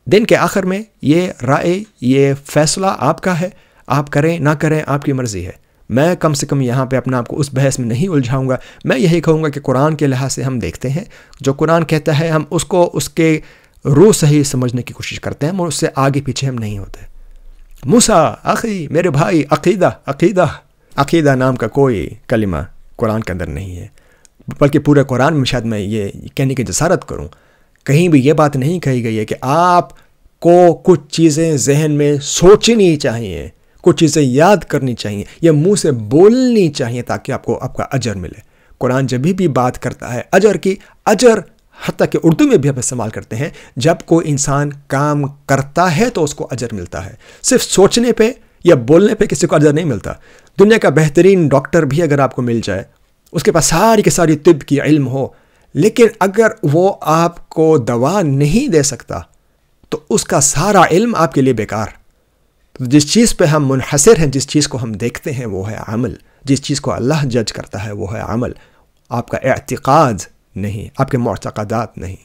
دن کے آخر میں یہ رائے، یہ فیصلہ آپ کا ہے، آپ کریں نہ کریں آپ کی مرضی ہے۔ میں کم سے کم یہاں پہ اپنا آپ کو اس بحث میں نہیں الجھاؤں گا۔ میں یہی کہوں گا کہ قرآن کے لحاظ سے ہم دیکھتے ہیں، جو قرآن کہتا ہے ہم اس کو اس کے روح سے ہی سمجھنے کی کوشش کرتے ہیں، اور اس سے آگے پیچھے ہم نہیں ہوتے۔ موسیٰ آخری میرے بھائی، عقیدہ نام کا کوئی کلمہ قرآن کے اندر نہیں ہے، بلکہ پورے قرآن میں شاید میں یہ کہنے کی جسارت کروں، کہیں بھی یہ بات نہیں کہی گئی ہے کہ آپ کو کچھ چیزیں ذہن میں سوچنی چاہیے، کچھ چیزیں یاد کرنی چاہیے یا منہ سے بولنی چاہیے تاکہ آپ کو آپ کا اجر ملے۔ قرآن جب بھی بات کرتا ہے اجر کی، اجر حتیٰ کہ اردو میں بھی ہم استعمال کرتے ہیں، جب کوئی انسان کام کرتا ہے تو اس کو اجر ملتا ہے، صرف سوچنے پہ یا بولنے پہ کسی کو اجر نہیں ملتا۔ دنیا کا بہترین ڈاکٹر بھی اگر آپ کو مل جائے، اس کے پاس ساری کی ساری طب کی علم ہو، لیکن اگر وہ آپ کو دوا نہیں دے سکتا تو اس کا سارا علم آپ کے لیے بیکار۔ تو جس چیز پہ ہم منحصر ہیں، جس چیز کو ہم دیکھتے ہیں وہ ہے عمل، جس چیز کو اللہ جج کرتا ہے وہ ہے عمل، آپ کا اعتقاد نہیں، آپ کے معتقدات نہیں۔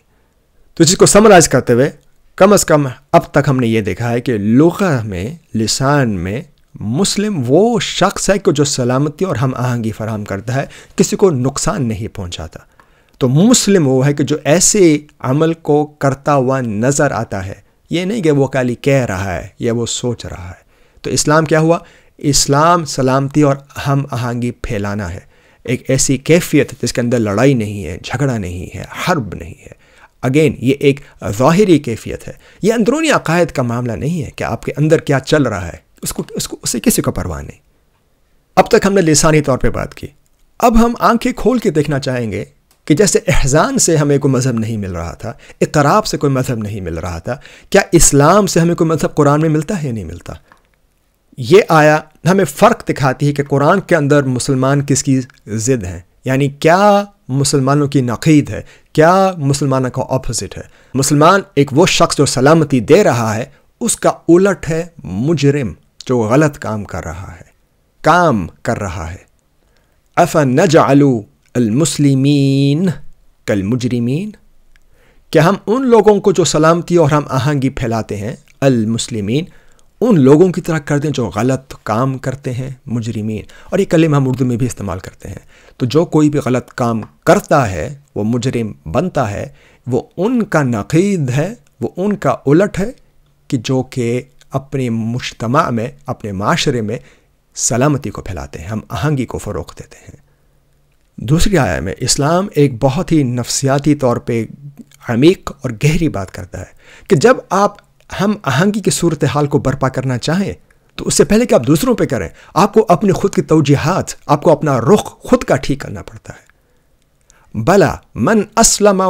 تو اس کو سمرائز کرتے ہوئے کم از کم اب تک ہم نے یہ دیکھا ہے کہ لغت میں، لسان میں، مسلم وہ شخص ہے کہ جو سلامتی اور ہم آہنگی فراہم کرتا ہے، کسی کو نقصان نہیں پہنچاتا۔ تو مسلم وہ ہے کہ جو ایسے عمل کو کرتا ہوا نظر آتا ہے، یہ نہیں کہ وہ خالی کہہ رہا ہے یا وہ سوچ رہا ہے۔ تو اسلام کیا ہوا؟ اسلام سلامتی اور ہم آہنگی پھیلانا ہے، ایک ایسی کیفیت جس کے اندر لڑائی نہیں ہے، جھگڑا نہیں ہے، حرب نہیں ہے۔ اگین یہ ایک ظاہری کیفیت ہے، یہ اندرونی عقائد کا معاملہ نہیں ہے کہ آپ کے اندر کیا چل رہا ہے، اسے کسی کو پرواہ نہیں۔ اب تک ہم نے لسانی طور پہ بات کی، اب ہم آنکھیں کھول کے دیکھنا چاہیں گے کہ جیسے احزان سے ہمیں کوئی مذہب نہیں مل رہا تھا، اقراب سے کوئی مذہب نہیں مل رہا تھا، کیا اسلام سے ہمیں کوئی مذہب قرآن میں ملتا ہے یا نہیں ملتا؟ یہ آیا ہمیں فرق دکھاتی ہے کہ قرآن کے اندر مسلمان کس کی ضد ہیں، یعنی کیا مسلمانوں کی نقید ہے، کیا مسلمانوں کا اپوزٹ ہے۔ مسلمان ایک وہ شخص جو سلامتی دے رہا ہے، اس کا الٹ ہے مجرم جو غلط کام کر رہا ہے۔ افنجعل المسلمین کالمجرمین، کیا ہم ان لوگوں کو جو سلامتی اور ہم آہنگی پھیلاتے ہیں، المسلمین، ان لوگوں کی طرح کر دیں جو غلط کام کرتے ہیں، مجرمین۔ اور یہ کلمہ ہم اردو میں بھی استعمال کرتے ہیں۔ تو جو کوئی بھی غلط کام کرتا ہے وہ مجرم بنتا ہے، وہ ان کا نقید ہے، وہ ان کا الٹ ہے کہ جو کہ اپنے مجتمع میں، اپنے معاشرے میں سلامتی کو پھیلاتے ہیں، ہم آہنگی کو فروغ دیتے ہیں۔ دوسری آیت میں اسلام ایک بہت ہی نفسیاتی طور پہ عمیق اور گہری بات کرتا ہے کہ جب آپ ہم آہنگی کی صورتحال کو برپا کرنا چاہیں تو اس سے پہلے کہ آپ دوسروں پہ کریں، آپ کو اپنی خود کی توجیہات، آپ کو اپنا رخ خود کا ٹھیک کرنا پڑتا ہے۔ بلا من اسلم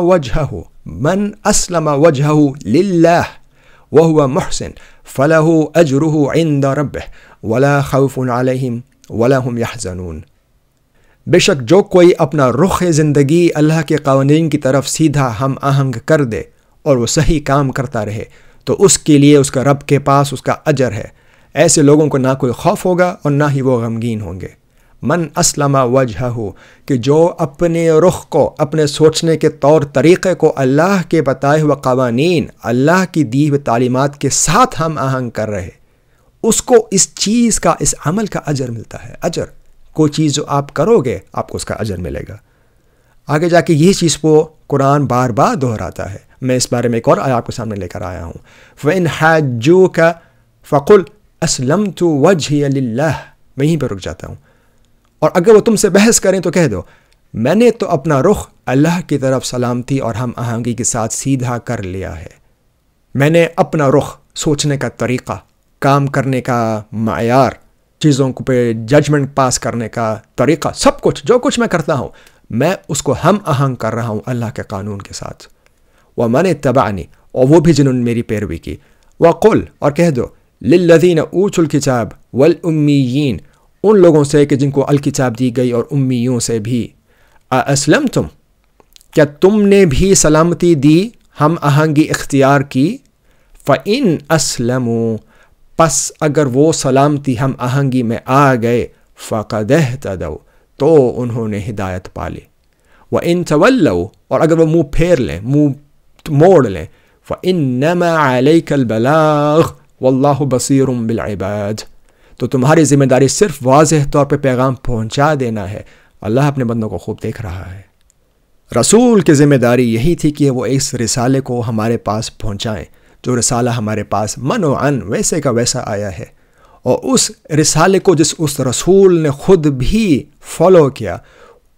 وجہہ للہ وہو محسن فلہ اجرہ عند ربہ ولا خوف علیہم ولا ہم یحزنون۔ بے شک جو کوئی اپنا رخ زندگی اللہ کے قوانین کی طرف سیدھا ہم آہنگ کر دے اور وہ صحیح کام کرتا رہے تو اس کے لیے اس کا رب کے پاس اس کا اجر ہے۔ ایسے لوگوں کو نہ کوئی خوف ہوگا اور نہ ہی وہ غمگین ہوں گے۔ من اسلم وجہہ، کہ جو اپنے رخ کو، اپنے سوچنے کے طور طریقے کو اللہ کے بتائے ہوئے قوانین، اللہ کی دی ہوئی تعلیمات کے ساتھ ہم آہنگ کر رہے، اس کو اس چیز کا، اس عمل کا اجر ملتا ہے۔ اجر، کوئی چیز جو آپ کرو گے آپ کو اس کا اجر ملے گا۔ آگے جا کے یہ چیز کو قرآن بار بار دہراتا ہے۔ میں اس بارے میں ایک اور آیت آپ کے سامنے لے کر آیا ہوں۔ فَإِنْ حَاجُّوكَ فَقُلْ أَسْلَمْتُ وَجْهِيَ لِلَّهِ، میں یہیں پہ رک جاتا ہوں۔ اور اگر وہ تم سے بحث کریں تو کہہ دو میں نے تو اپنا رخ اللہ کی طرف سلامتی اور ہم آہنگی کے ساتھ سیدھا کر لیا ہے۔ میں نے اپنا رخ، سوچنے کا طریقہ، کام کرنے کا معیار، چیزوں کو پہ ججمنٹ پاس کرنے کا طریقہ، سب کچھ جو کچھ میں کرتا ہوں میں اس کو ہم آہنگ کر رہا ہوں اللہ کے قانون کے ساتھ۔ وَمَنِ اتَّبَعَنِي، اور وہ بھی جنہوں نے میری پیروی کی۔ وَقُلْ، اور کہہ دو لِلَّذِينَ أُوتُوا الْكِتَابَ وَالْأُمِّيِّينَ، ان لوگوں سے کہ جن کو الکتاب دی گئی اور امیوں سے بھی، أَأَسْلَمْتُمْ، کیا تم نے بھی سلامتی دی، ہم آہنگی اختیار کی؟ فَإِنْ أَسْلَمُوا، پس اگر وہ سلامتی ہم آہنگی میں آ گئے، فَقَدْ اهْتَدَوْا، تو انہوں نے ہدایت پا لی۔ وَإِن تَوَلَّوْا، اور اگر وہ منہ پھیر لیں، منہ موڑ لیں، فَإِنَّمَا عَلَيْكَ الْبَلَاغُ وَاللَّهُ بَصِيرٌ بِالْعِبَادِ، تو تمہاری ذمہ داری صرف واضح طور پہ پیغام پہنچا دینا ہے، اللہ اپنے بندوں کو خوب دیکھ رہا ہے۔ رسول کی ذمہ داری یہی تھی کہ وہ اس رسالے کو ہمارے پاس پہنچائیں، جو رسالہ ہمارے پاس منوعاً ویسے کا ویسا آیا ہے، اور اس رسالے کو جس اس رسول نے خود بھی فالو کیا،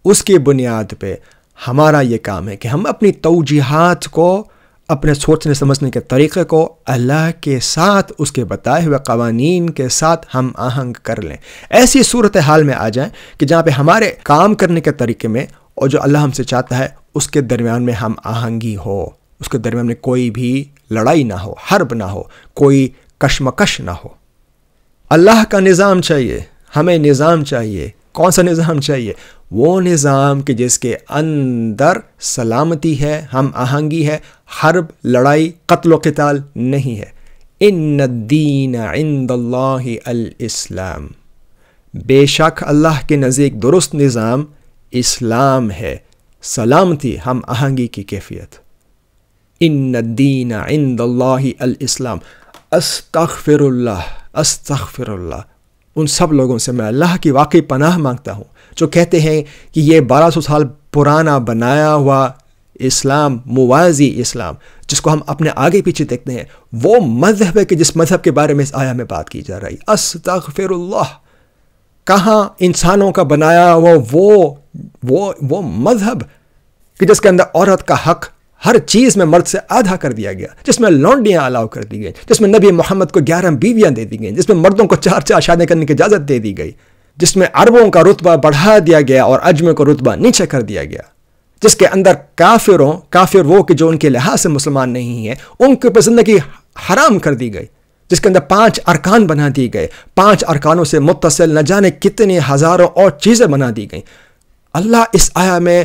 اس کی بنیاد پہ ہمارا یہ کام ہے کہ ہم اپنی توجیہات کو، اپنے سوچنے سمجھنے کے طریقے کو اللہ کے ساتھ، اس کے بتائے ہوئے قوانین کے ساتھ ہم آہنگ کر لیں، ایسی صورتحال میں آ جائیں کہ جہاں پہ ہمارے کام کرنے کے طریقے میں اور جو اللہ ہم سے چاہتا ہے اس کے درمیان میں ہم آہنگی ہو، اس کے درمیان میں کوئی بھی لڑائی نہ ہو، حرب نہ ہو، کوئی کشمکش نہ ہو۔ اللہ کا نظام چاہیے، ہمیں نظام چاہیے۔ کون سا نظام چاہیے؟ وہ نظام کہ جس کے اندر سلامتی ہے، ہم آہنگی ہے، حرب، لڑائی، قتل و قتال نہیں ہے۔ ان الدین عند اللہ الاسلام، بے شک اللہ کے نزدیک درست نظام اسلام ہے، سلامتی، ہم آہنگی کی کیفیت۔ ان الدین عند اللہ الاسلام۔ استغفر اللہ، استغفر اللہ، ان سب لوگوں سے میں اللہ کی واقعی پناہ مانگتا ہوں جو کہتے ہیں کہ یہ 1200 سال پرانا بنایا ہوا اسلام، موازی اسلام جس کو ہم اپنے آگے پیچھے دیکھتے ہیں، وہ مذہب ہے کہ جس مذہب کے بارے میں اس آیا میں بات کی جا رہی۔ استغفر اللہ، کہاں انسانوں کا بنایا ہوا وہ مذہب کہ جس کے اندر عورت کا حق ہر چیز میں مرد سے آدھا کر دیا گیا، جس میں لونڈیاں الاؤ کر دی گئی، جس میں نبی محمد کو 11 بیویاں دے دی گئیں، جس میں مردوں کو 4 شادی کرنے کی اجازت دے دی گئی، جس میں عربوں کا رتبہ بڑھا دیا گیا اور عجموں کا رتبہ نیچے کر دیا گیا، جس کے اندر کافر وہ کہ جو ان کے لحاظ سے مسلمان نہیں ہیں ان کے اوپر زندگی حرام کر دی گئی، جس کے اندر 5 ارکان بنا دیے گئے، 5 ارکانوں سے متصل نہ جانے کتنے ہزاروں اور چیزیں بنا دی گئیں۔ اللہ اس آیا میں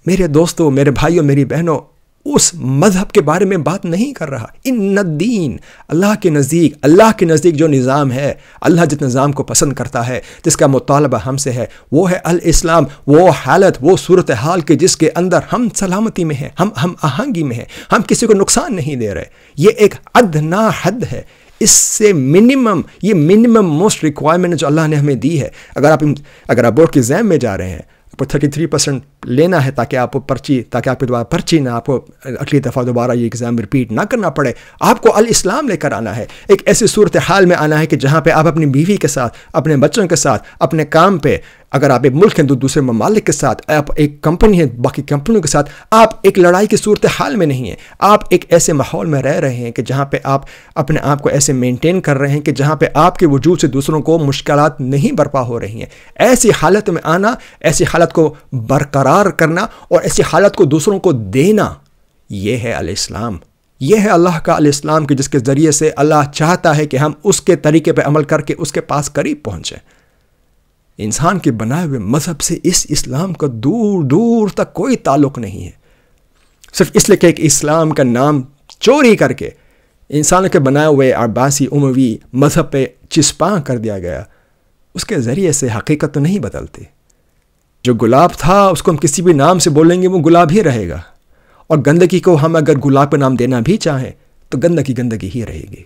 میرے دوستوں، میرے بھائیوں، میری بہنوں، اس مذہب کے بارے میں بات نہیں کر رہا۔ ان الدین، اللہ کے نزدیک جو نظام ہے، اللہ جس نظام کو پسند کرتا ہے، جس کا مطالبہ ہم سے ہے، وہ ہے الاسلام، وہ حالت، وہ صورتحال کہ جس کے اندر ہم سلامتی میں ہیں، ہم آہنگی میں ہیں، ہم کسی کو نقصان نہیں دے رہے۔ یہ ایک ادنا حد ہے، اس سے یہ منیمم موسٹ ریکوائرمنٹ جو اللہ نے ہمیں دی ہے۔ اگر آپ بورڈ کے ایگزام میں جا رہے ہیں، آپ کو 33% لینا ہے تاکہ آپ کی دوبارہ پرچی نہ، آپ کو اگلی دفعہ دوبارہ یہ ایگزام ریپیٹ نہ کرنا پڑے، آپ کو الاسلام لے کر آنا ہے۔ ایک ایسی صورتحال میں آنا ہے کہ جہاں پہ آپ اپنی بیوی کے ساتھ، اپنے بچوں کے ساتھ، اپنے کام پہ، اگر آپ ایک ملک ہیں تو دوسرے ممالک کے ساتھ، آپ ایک کمپنی ہے باقی کمپنیوں کے ساتھ، آپ ایک لڑائی کی صورتحال میں نہیں ہیں، آپ ایک ایسے ماحول میں رہ رہے ہیں کہ جہاں پہ آپ اپنے آپ کو ایسے مینٹین کر رہے ہیں کہ جہاں پہ آپ کے وجود سے دوسروں کو مشکلات نہیں برپا ہو رہی ہیں۔ ایسی حالت میں آنا، ایسی حالت کو برقرار کرنا اور ایسی حالت کو دوسروں کو دینا، یہ ہے الاسلام، یہ ہے اللہ کا الاسلام کہ جس کے ذریعے سے اللہ چاہتا ہے کہ ہم اس کے طریقے پہ عمل کر کے اس کے پاس قریب پہنچیں۔ انسان کے بنائے ہوئے مذہب سے اس اسلام کا دور دور تک کوئی تعلق نہیں ہے، صرف اس لیے کہ ایک اسلام کا نام چوری کر کے انسانوں کے بنائے ہوئے عباسی اموی مذہب پہ چسپاں کر دیا گیا، اس کے ذریعے سے حقیقت تو نہیں بدلتی۔ جو گلاب تھا اس کو ہم کسی بھی نام سے بولیں گے وہ گلاب ہی رہے گا، اور گندگی کو ہم اگر گلاب کا نام دینا بھی چاہیں تو گندگی ہی رہے گی۔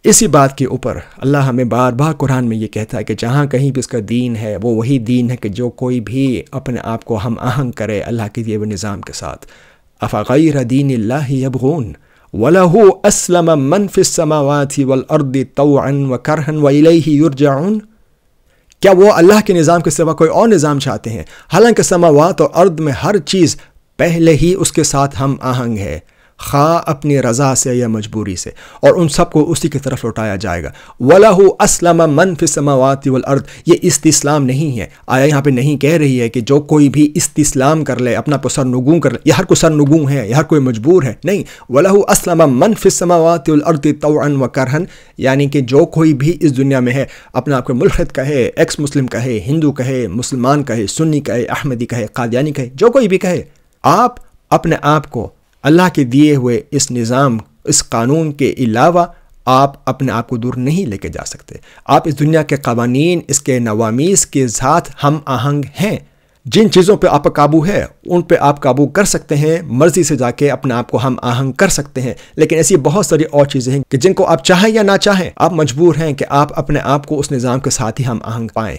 اسی بات کے اوپر اللہ ہمیں بار بار قرآن میں یہ کہتا ہے کہ جہاں کہیں بھی اس کا دین ہے وہ وہی دین ہے کہ جو کوئی بھی اپنے آپ کو ہم آہنگ کرے اللہ کے دیے ہوئے نظام کے ساتھ۔ افغیر دین اللہ یبغون وَلَهُ أَسْلَمَ مَنْ فِي السَّمَاوَاتِ وَالْأَرْضِ طَوْعًا وَكَرْهًا وَإِلَيْهِ يُرْجَعُونَ، کیا وہ اللہ کے نظام کے سوا کوئی اور نظام چاہتے ہیں؟ حالانکہ سماوات اور ارض میں ہر چیز پہلے ہی اس کے ساتھ ہم آہنگ ہے، خواہ اپنی رضا سے یا مجبوری سے، اور ان سب کو اسی کی طرف لوٹایا جائے گا۔ وَلَهُ أَسْلَمَ مَنْ فِي السَّمَاوَاتِ وَالْأَرْضِ، یہ استسلام نہیں ہے، آیا یہاں پہ نہیں کہہ رہی ہے کہ جو کوئی بھی استسلام کر لے، اپنا سرنگوں کر لے، یا ہر کوئی سرنگوں ہے یا ہر کوئی مجبور ہے، نہیں۔ وَلَهُ أَسْلَمَ مَنْ فِي السَّمَاوَاتِ وَالْأَرْضِ طَوْعًا وَكَرْهًا، یعنی کہ جو کوئی بھی اس دنیا میں ہے، اپنا آپ کو ملحد کہے، ایکس مسلم کہے، ہندو کہے، مسلمان کہے، سنی کہے، احمدی کہے، قادیانی کہے، جو کوئی بھی کہے، آپ اپنے آپ کو اللہ کے دیے ہوئے اس نظام، اس قانون کے علاوہ آپ اپنے آپ کو دور نہیں لے کے جا سکتے۔ آپ اس دنیا کے قوانین، اس کے نوامیس کے ساتھ ہم آہنگ ہیں۔ جن چیزوں پہ آپ کا قابو ہے ان پہ آپ قابو کر سکتے ہیں، مرضی سے جا کے اپنے آپ کو ہم آہنگ کر سکتے ہیں، لیکن ایسی بہت ساری اور چیزیں ہیں کہ جن کو آپ چاہیں یا نہ چاہیں آپ مجبور ہیں کہ آپ اپنے آپ کو اس نظام کے ساتھ ہی ہم آہنگ پائیں۔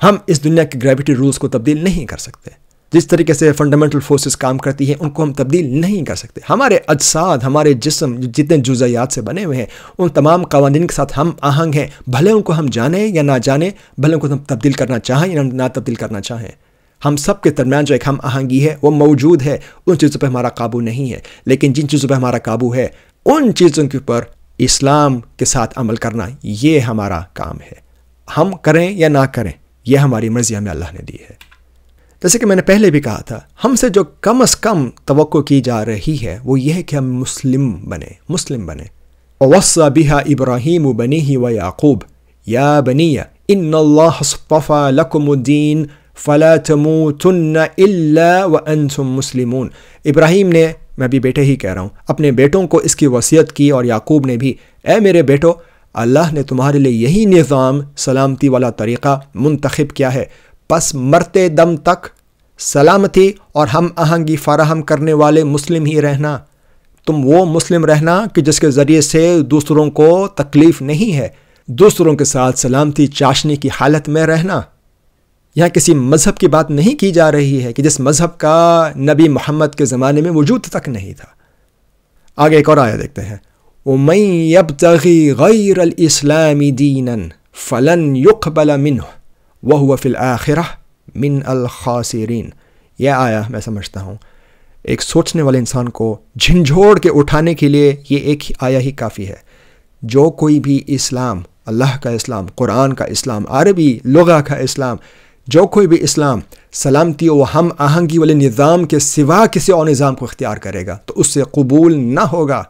ہم اس دنیا کے گریویٹی رولز کو تبدیل نہیں کر سکتے، جس طریقے سے فنڈامنٹل فورسز کام کرتی ہیں ان کو ہم تبدیل نہیں کر سکتے۔ ہمارے اجساد، ہمارے جسم جتنے جزیات سے بنے ہوئے ہیں ان تمام قوانین کے ساتھ ہم آہنگ ہیں، بھلے ان کو ہم جانیں یا نہ جانیں، بھلے ان کو ہم تبدیل کرنا چاہیں یا نہ تبدیل کرنا چاہیں۔ ہم سب کے درمیان جو ایک ہم آہنگی ہے وہ موجود ہے، ان چیزوں پہ ہمارا قابو نہیں ہے، لیکن جن چیزوں پہ ہمارا قابو ہے ان چیزوں کے اوپر اسلام کے ساتھ عمل کرنا یہ ہمارا کام ہے۔ ہم کریں یا نہ کریں یہ ہماری مرضی ہمیں اللہ نے دی ہے۔ جیسے کہ میں نے پہلے بھی کہا تھا، ہم سے جو کم از کم توقع کی جا رہی ہے وہ یہ ہے کہ ہم مسلم بنیں۔ وَوَصَّى بِهَا إِبْرَاهِيمُ بَنِيهِ وَيَعْقُوبَ يَا بَنِيَّ إِنَّ اللَّهَ اصْطَفَى لَكُمُ الدِّينَ فَلَا تَمُوتُنَّ إِلَّا وَأَنْتُمْ مُسْلِمُونَ۔ ابراہیم نے، میں بھی بیٹے ہی کہہ رہا ہوں، اپنے بیٹوں کو اس کی وصیت کی، اور یعقوب نے بھی، اے میرے بیٹو، اللہ نے تمہارے لیے یہی نظام، سلامتی والا طریقہ منتخب کیا ہے، پس مرتے دم تک سلامتی اور ہم آہنگی فراہم کرنے والے مسلم ہی رہنا۔ تم وہ مسلم رہنا کہ جس کے ذریعے سے دوسروں کو تکلیف نہیں ہے، دوسروں کے ساتھ سلامتی چاشنی کی حالت میں رہنا۔ یہاں کسی مذہب کی بات نہیں کی جا رہی ہے کہ جس مذہب کا نبی محمد کے زمانے میں وجود تک نہیں تھا۔ آگے ایک اور آیت دیکھتے ہیں، وَمَن يَبْتَغِي غَيْرَ الْإِسْلَامِ دِينًا فَلَن يُقْبَلَ مِنْهُ وَهُوَ فِي الْآخِرَةِ مِنْ الْخَاسِرِينَ۔ یہ آیا میں سمجھتا ہوں ایک سوچنے والے انسان کو جھنجھوڑ کے اٹھانے کے لیے یہ ایک آیا ہی کافی ہے۔ جو کوئی بھی اسلام، اللہ کا اسلام، قرآن کا اسلام، عربی لغہ کا اسلام، جو کوئی بھی اسلام سلامتی و ہم آہنگی والے نظام کے سوا کسی اور نظام کو اختیار کرے گا تو اس سے قبول نہ ہوگا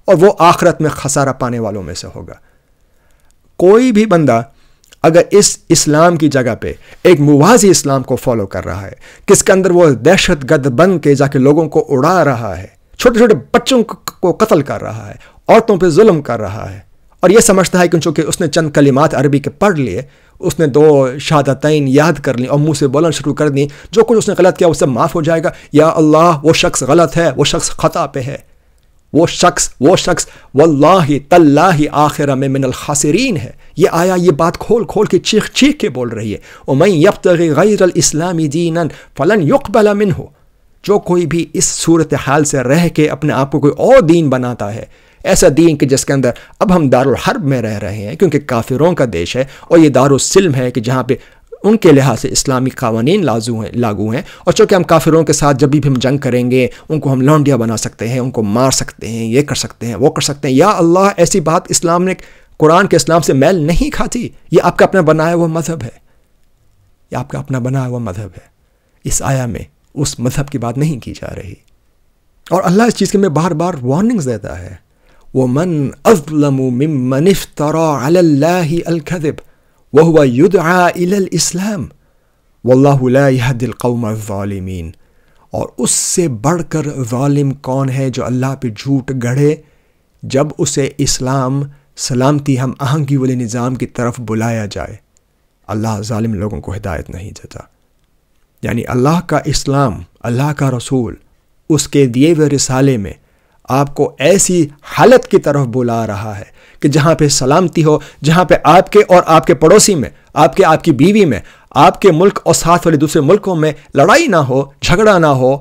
اور وہ آخرت میں خسارہ پانے والوں میں سے ہوگا۔ کوئی بھی بندہ اگر اس اسلام کی جگہ پہ ایک موازی اسلام کو فالو کر رہا ہے، کس کے اندر وہ دہشت گرد بن کے جا کے لوگوں کو اڑا رہا ہے، چھوٹے چھوٹے بچوں کو قتل کر رہا ہے، عورتوں پہ ظلم کر رہا ہے، اور یہ سمجھتا ہے کہ چونکہ اس نے چند کلمات عربی کے پڑھ لیے، اس نے 2 شہادتین یاد کر لیں اور منہ سے بولنا شروع کر دیں، جو کچھ اس نے غلط کیا اس سے معاف ہو جائے گا، یا اللہ وہ شخص غلط ہے، وہ شخص خطا پہ ہے، وہ شخص واللہ تاللہ آخرہ میں من الخاسرین ہے۔ یہ آیا یہ بات کھول کھول کے چیخ کے بول رہی ہے، وَمَن يَبْتَغِ غَيْرَ الْإِسْلَامِ دِينًا فَلَن يُقْبَلَ مِنْهُ۔ جو کوئی بھی اس صورتحال سے رہ کے اپنے آپ کو کوئی اور دین بناتا ہے، ایسا دین کہ جس کے اندر اب ہم دارالحرب میں رہ رہے ہیں کیونکہ کافروں کا دیش ہے، اور یہ دارالسلم ہے کہ جہاں پہ ان کے لحاظ سے اسلامی قوانین لاگو ہیں، اور چونکہ ہم کافروں کے ساتھ جب بھی ہم جنگ کریں گے ان کو ہم لونڈیا بنا سکتے ہیں، ان کو مار سکتے ہیں، یہ کر سکتے ہیں، وہ کر سکتے ہیں۔ یا اللہ، ایسی بات اسلام نے، قرآن کے اسلام سے میل نہیں کھاتی، یہ آپ کا اپنا بنایا ہوا مذہب ہے، یہ آپ کا اپنا بنایا ہوا مذہب ہے۔ اس آیا میں اس مذہب کی بات نہیں کی جا رہی، اور اللہ اس چیز کے میں بار بار وارننگز دیتا ہے، وَمَنْ أَظْلَمُ مِمَّنِ افْتَرَى عَلَى اللَّهِ الْكَذِبَ وَهُوَ يُدْعَى إِلَى الْإِسْلَامِ وَاللَّهُ لَا يَهْدِي الْقَوْمَ الظَّالِمِينَ۔ اور اس سے بڑھ کر ظالم کون ہے جو اللہ پہ جھوٹ گڑھے جب اسے اسلام، سلامتی، ہم آہنگی والے نظام کی طرف بلایا جائے۔ اللہ ظالم لوگوں کو ہدایت نہیں دیتا۔ یعنی اللہ کا اسلام، اللہ کا رسول، اس کے دیے ہوئے رسالے میں آپ کو ایسی حالت کی طرف بلا رہا ہے کہ جہاں پہ سلامتی ہو، جہاں پہ آپ کے اور آپ کے پڑوسی میں، آپ کی بیوی میں، آپ کے ملک اور ساتھ والے دوسرے ملکوں میں لڑائی نہ ہو، جھگڑا نہ ہو۔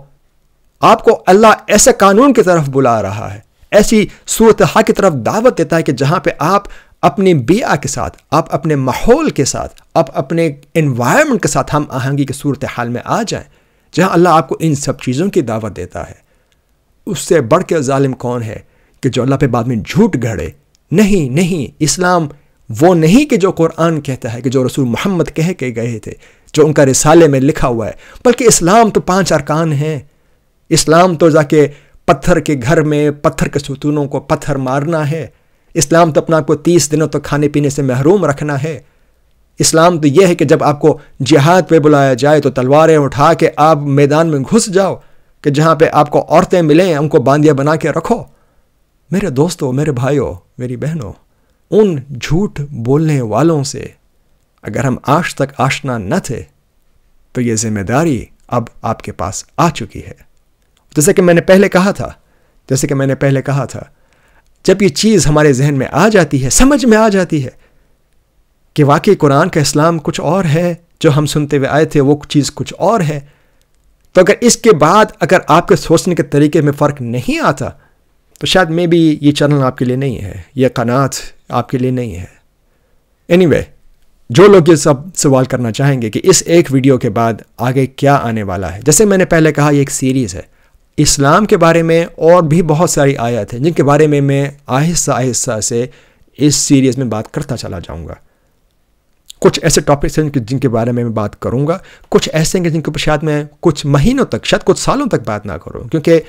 آپ کو اللہ ایسے قانون کی طرف بلا رہا ہے، ایسی صورتحال کی طرف دعوت دیتا ہے کہ جہاں پہ آپ اپنی بیعہ کے ساتھ، آپ اپنے ماحول کے ساتھ، آپ اپنے انوائرمنٹ کے ساتھ ہم آہنگی کی صورتحال میں آ جائیں، جہاں اللہ آپ کو ان سب چیزوں کی دعوت دیتا ہے۔ اس سے بڑھ کے ظالم کون ہے کہ جو اللہ پہ بعد میں جھوٹ گھڑے؟ نہیں، اسلام وہ نہیں کہ جو قرآن کہتا ہے، کہ جو رسول محمد کہہ کے گئے تھے، جو ان کا رسالے میں لکھا ہوا ہے، بلکہ اسلام تو 5 ارکان ہیں۔ اسلام تو جا کے پتھر کے گھر میں پتھر کے ستونوں کو پتھر مارنا ہے۔ اسلام تو اپنا آپ کو 30 دنوں تک کھانے پینے سے محروم رکھنا ہے۔ اسلام تو یہ ہے کہ جب آپ کو جہاد پہ بلایا جائے تو تلواریں اٹھا کے آپ میدان میں گھس جاؤ، کہ جہاں پہ آپ کو عورتیں ملیں ان کو باندیا بنا کے رکھو۔ میرے دوستو، میرے بھائیوں، میری بہنوں، ان جھوٹ بولنے والوں سے اگر ہم آج تک آشنا نہ تھے تو یہ ذمہ داری اب آپ کے پاس آ چکی ہے۔ جیسے کہ میں نے پہلے کہا تھا، جب یہ چیز ہمارے ذہن میں آ جاتی ہے، سمجھ میں آ جاتی ہے کہ واقعی قرآن کا اسلام کچھ اور ہے، جو ہم سنتے ہوئے آئے تھے وہ چیز کچھ اور ہے، تو اگر اس کے بعد اگر آپ کے سوچنے کے طریقے میں فرق نہیں آتا تو شاید میں بھی یہ چینل آپ کے لیے نہیں ہے، یہ قنات آپ کے لیے نہیں ہے۔ anyway، جو لوگ یہ سب سوال کرنا چاہیں گے کہ اس ایک ویڈیو کے بعد آگے کیا آنے والا ہے، جیسے میں نے پہلے کہا یہ ایک سیریز ہے اسلام کے بارے میں، اور بھی بہت ساری آیات ہیں جن کے بارے میں آہستہ سے اس سیریز میں بات کرتا چلا جاؤں گا۔ کچھ ایسے ٹاپکس ہیں جن کے بارے میں بات کروں گا، کچھ ایسے ہیں جن کے اوپر شاید میں کچھ مہینوں تک، شاید کچھ سالوں تک بات نہ کروں، کیونکہ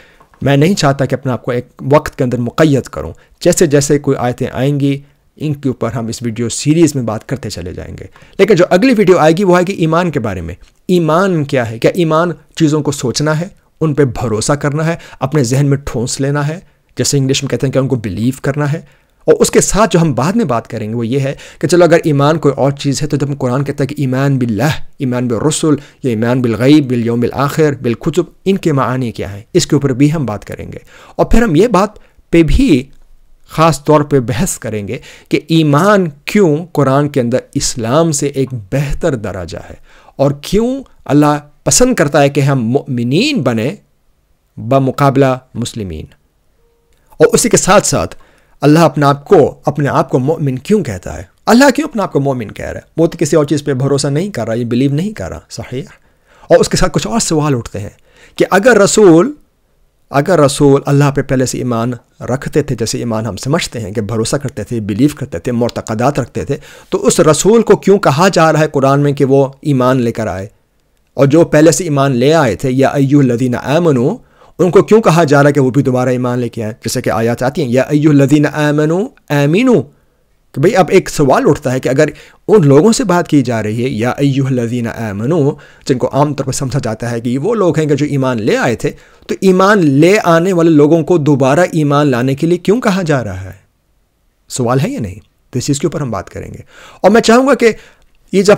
میں نہیں چاہتا کہ اپنے آپ کو ایک وقت کے اندر مقید کروں۔ جیسے کوئی آیتیں آئیں گی ان کے اوپر ہم اس ویڈیو سیریز میں بات کرتے چلے جائیں گے. لیکن جو اگلی ویڈیو آئے گی وہ آئے گی ایمان کے بارے میں. ایمان کیا ہے؟ کیا ایمان چیزوں کو سوچنا ہے، ان پہ بھروسہ کرنا ہے، اپنے ذہن میں ٹھونس لینا ہے، جیسے انگلش میں کہتے ہیں کہ ان کو بلیو کرنا ہے؟ اور اس کے ساتھ جو ہم بعد میں بات کریں گے وہ یہ ہے کہ چلو اگر ایمان کوئی اور چیز ہے تو جب قرآن کہتا ہے کہ ایمان باللہ، ایمان بالرسل، یا ایمان بالغیب، بالیوم الآخر، بالکتب، ان کے معانی کیا ہیں، اس کے اوپر بھی ہم بات کریں گے. اور پھر ہم یہ بات پہ بھی خاص طور پہ بحث کریں گے کہ ایمان کیوں قرآن کے اندر اسلام سے ایک بہتر درجہ ہے، اور کیوں اللہ پسند کرتا ہے کہ ہم مؤمنین بنیں بمقابلہ مسلمین. اور اسی کے ساتھ ساتھ اللہ اپنے آپ کو مومن کیوں کہتا ہے؟ اللہ کیوں اپنے آپ کو مومن کہہ رہا ہے؟ وہ تو کسی اور چیز پہ بھروسہ نہیں کر رہا، یہ بلیو نہیں کر رہا. صحیح. اور اس کے ساتھ کچھ اور سوال اٹھتے ہیں کہ اگر رسول اللہ پہ پہلے سے ایمان رکھتے تھے، جیسے ایمان ہم سمجھتے ہیں کہ بھروسہ کرتے تھے، بلیو کرتے تھے، معتقدات رکھتے تھے، تو اس رسول کو کیوں کہا جا رہا ہے قرآن میں کہ وہ ایمان لے کر آئے؟ اور جو پہلے سے ایمان لے آئے تھے، یا ایھا الذین آمنوا، ان کو کیوں کہا جا رہا ہے کہ وہ بھی دوبارہ ایمان لے کے آئیں؟ جیسے کہ آیات آتی ہیں یا ایھا الذین آمنوا آمنوا. کہ بھئی اب ایک سوال اٹھتا ہے کہ اگر ان لوگوں سے بات کی جا رہی ہے یا ایھا الذین آمنوا، جن کو عام طور پر سمجھا جاتا ہے کہ یہ وہ لوگ ہیں کہ جو ایمان لے آئے تھے، تو ایمان لے آنے والے لوگوں کو دوبارہ ایمان لانے کے لیے کیوں کہا جا رہا ہے؟ سوال ہے یا نہیں؟ تو اس چیز کے اوپر ہم بات کریں گے. اور میں چاہوں گا کہ یہ جب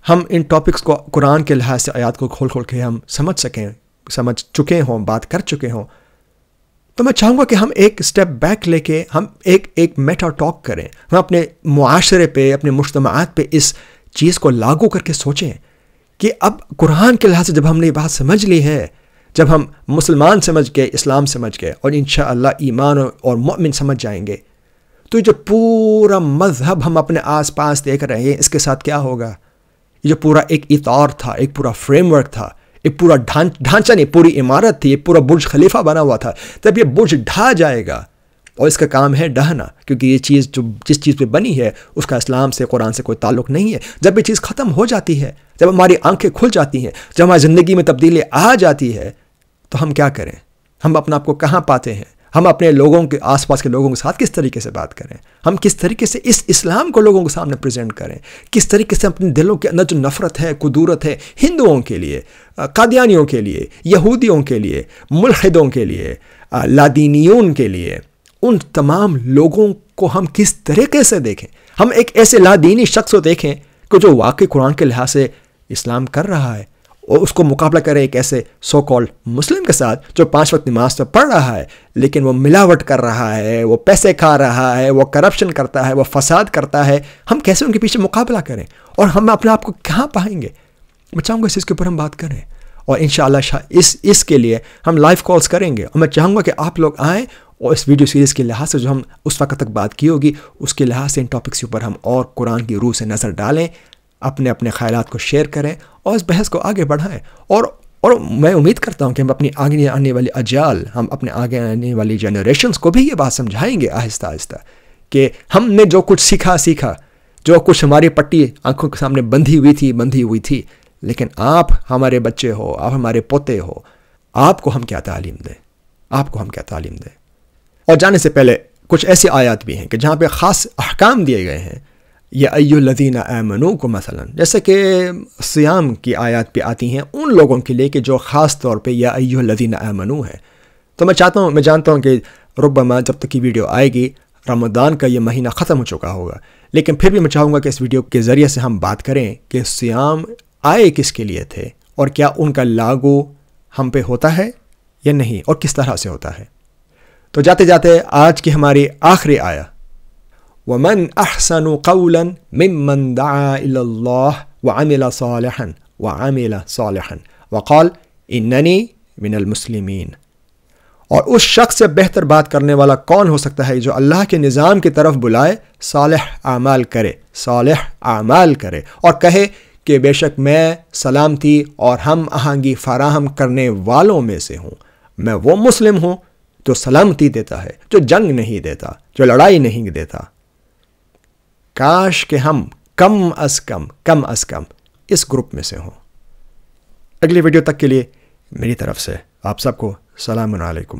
ہم ان ٹاپکس کو قرآن کے لحاظ سے آیات کو کھول کے ہم سمجھ چکے ہوں، بات کر چکے ہوں، تو میں چاہوں گا کہ ہم ایک سٹیپ بیک لے کے ہم ایک میٹا ٹاک کریں. ہم اپنے معاشرے پہ، اپنے مجتمعات پہ اس چیز کو لاگو کر کے سوچیں کہ اب قرآن کے لحاظ سے جب ہم نے یہ بات سمجھ لی ہے، جب ہم مسلمان سمجھ گئے، اسلام سمجھ گئے، اور انشاءاللہ ایمان اور مؤمن سمجھ جائیں گے، تو یہ جو پورا مذہب ہم اپنے آس پاس دیکھ رہے ہیں، اس کے ساتھ کیا ہوگا؟ یہ جو پورا ایک اطار تھا، ایک پورا فریم ورک تھا، ایک پورا ڈھانچہ نہیں، پوری عمارت تھی، ایک پورا برج خلیفہ بنا ہوا تھا، جب یہ برج ڈھا جائے گا، اور اس کا کام ہے ڈھانا، کیونکہ یہ چیز جس چیز پہ بنی ہے اس کا اسلام سے، قرآن سے کوئی تعلق نہیں ہے. جب یہ چیز ختم ہو جاتی ہے، جب ہماری آنکھیں کھل جاتی ہیں، جب ہماری زندگی میں تبدیلی آ جاتی ہے، تو ہم کیا کریں؟ ہم اپنے آپ کو کہاں پاتے ہیں؟ ہم اپنے لوگوں کے آس پاس کے لوگوں کے ساتھ کس طریقے سے بات کریں؟ ہم کس طریقے سے اس اسلام کو لوگوں کے سامنے پریزنٹ کریں؟ کس طریقے سے اپنے دلوں کے اندر جو نفرت ہے، کدورت ہے، ہندوؤں کے لیے، قادیانیوں کے لیے، یہودیوں کے لیے، ملحدوں کے لیے، لادینیون کے لیے، ان تمام لوگوں کو ہم کس طریقے سے دیکھیں؟ ہم ایک ایسے لادینی شخص کو دیکھیں کہ جو واقعی قرآن کے لحاظ سے اسلام کر رہا ہے، اور اس کو مقابلہ کرے ایک ایسے سو کالڈ مسلم کے ساتھ جو 5 وقت نماز تو پڑھ رہا ہے، لیکن وہ ملاوٹ کر رہا ہے، وہ پیسے کھا رہا ہے، وہ کرپشن کرتا ہے، وہ فساد کرتا ہے. ہم کیسے ان کے پیچھے مقابلہ کریں؟ اور ہم اپنے آپ کو کہاں پائیں گے؟ میں چاہوں گا اس کے اوپر ہم بات کریں، اور انشاءاللہ اس کے لیے ہم لائیو کالز کریں گے. اور میں چاہوں گا کہ آپ لوگ آئیں، اور اس ویڈیو سیریز کے لحاظ سے جو ہم اس وقت تک بات کی ہوگی، اس کے لحاظ سے ان ٹاپکس کے اوپر ہم اور قرآن کی روح سے نظر ڈالیں، اپنے خیالات کو شیئر کریں، اور اس بحث کو آگے بڑھائیں. اور میں امید کرتا ہوں کہ ہم اپنی آگے آنے والی اجیال، ہم اپنے آگے آنے والی جنریشنز کو بھی یہ بات سمجھائیں گے آہستہ آہستہ کہ ہم نے جو کچھ سیکھا، جو کچھ ہماری پٹی آنکھوں کے سامنے بندھی ہوئی تھی، لیکن آپ ہمارے بچے ہو، آپ ہمارے پوتے ہو، آپ کو ہم کیا تعلیم دیں؟ اور جانے سے پہلے کچھ ایسی آیات بھی ہیں کہ جہاں پہ خاص احکام دیے گئے ہیں، یا ایھا الذین آمنوا کو مثلا، جیسے کہ صیام کی آیات پہ آتی ہیں ان لوگوں کے لیے کہ جو خاص طور پہ یا ایھا الذین آمنوا ہے. تو میں جانتا ہوں کہ ربما جب تک کی ویڈیو آئے گی رمضان کا یہ مہینہ ختم ہو چکا ہوگا، لیکن پھر بھی میں چاہوں گا کہ اس ویڈیو کے ذریعے سے ہم بات کریں کہ صیام آئے کس کے لیے تھے، اور کیا ان کا لاگو ہم پہ ہوتا ہے یا نہیں، اور کس طرح سے ہوتا ہے. تو جاتے جاتے آج کی ہماری آخری آیا، وَمَنْ أَحْسَنُ قَوْلًا مِمَّنْ دَعَا إِلَى اللَّهِ وَعَمِلَ صَالِحًا وَقَالَ إِنَّنِي مِنَ الْمُسْلِمِينَ. اور اس شخص سے بہتر بات کرنے والا کون ہو سکتا ہے جو اللہ کے نظام کی طرف بلائے، صالح اعمال کرے اور کہے کہ بے شک میں سلامتی اور ہم آہنگی فراہم کرنے والوں میں سے ہوں. میں وہ مسلم ہوں جو سلامتی دیتا ہے، جو جنگ نہیں دیتا، جو لڑائی نہیں دیتا. کاش کہ ہم کم از کم اس گروپ میں سے ہوں. اگلی ویڈیو تک کے لیے میری طرف سے آپ سب کو السلام علیکم.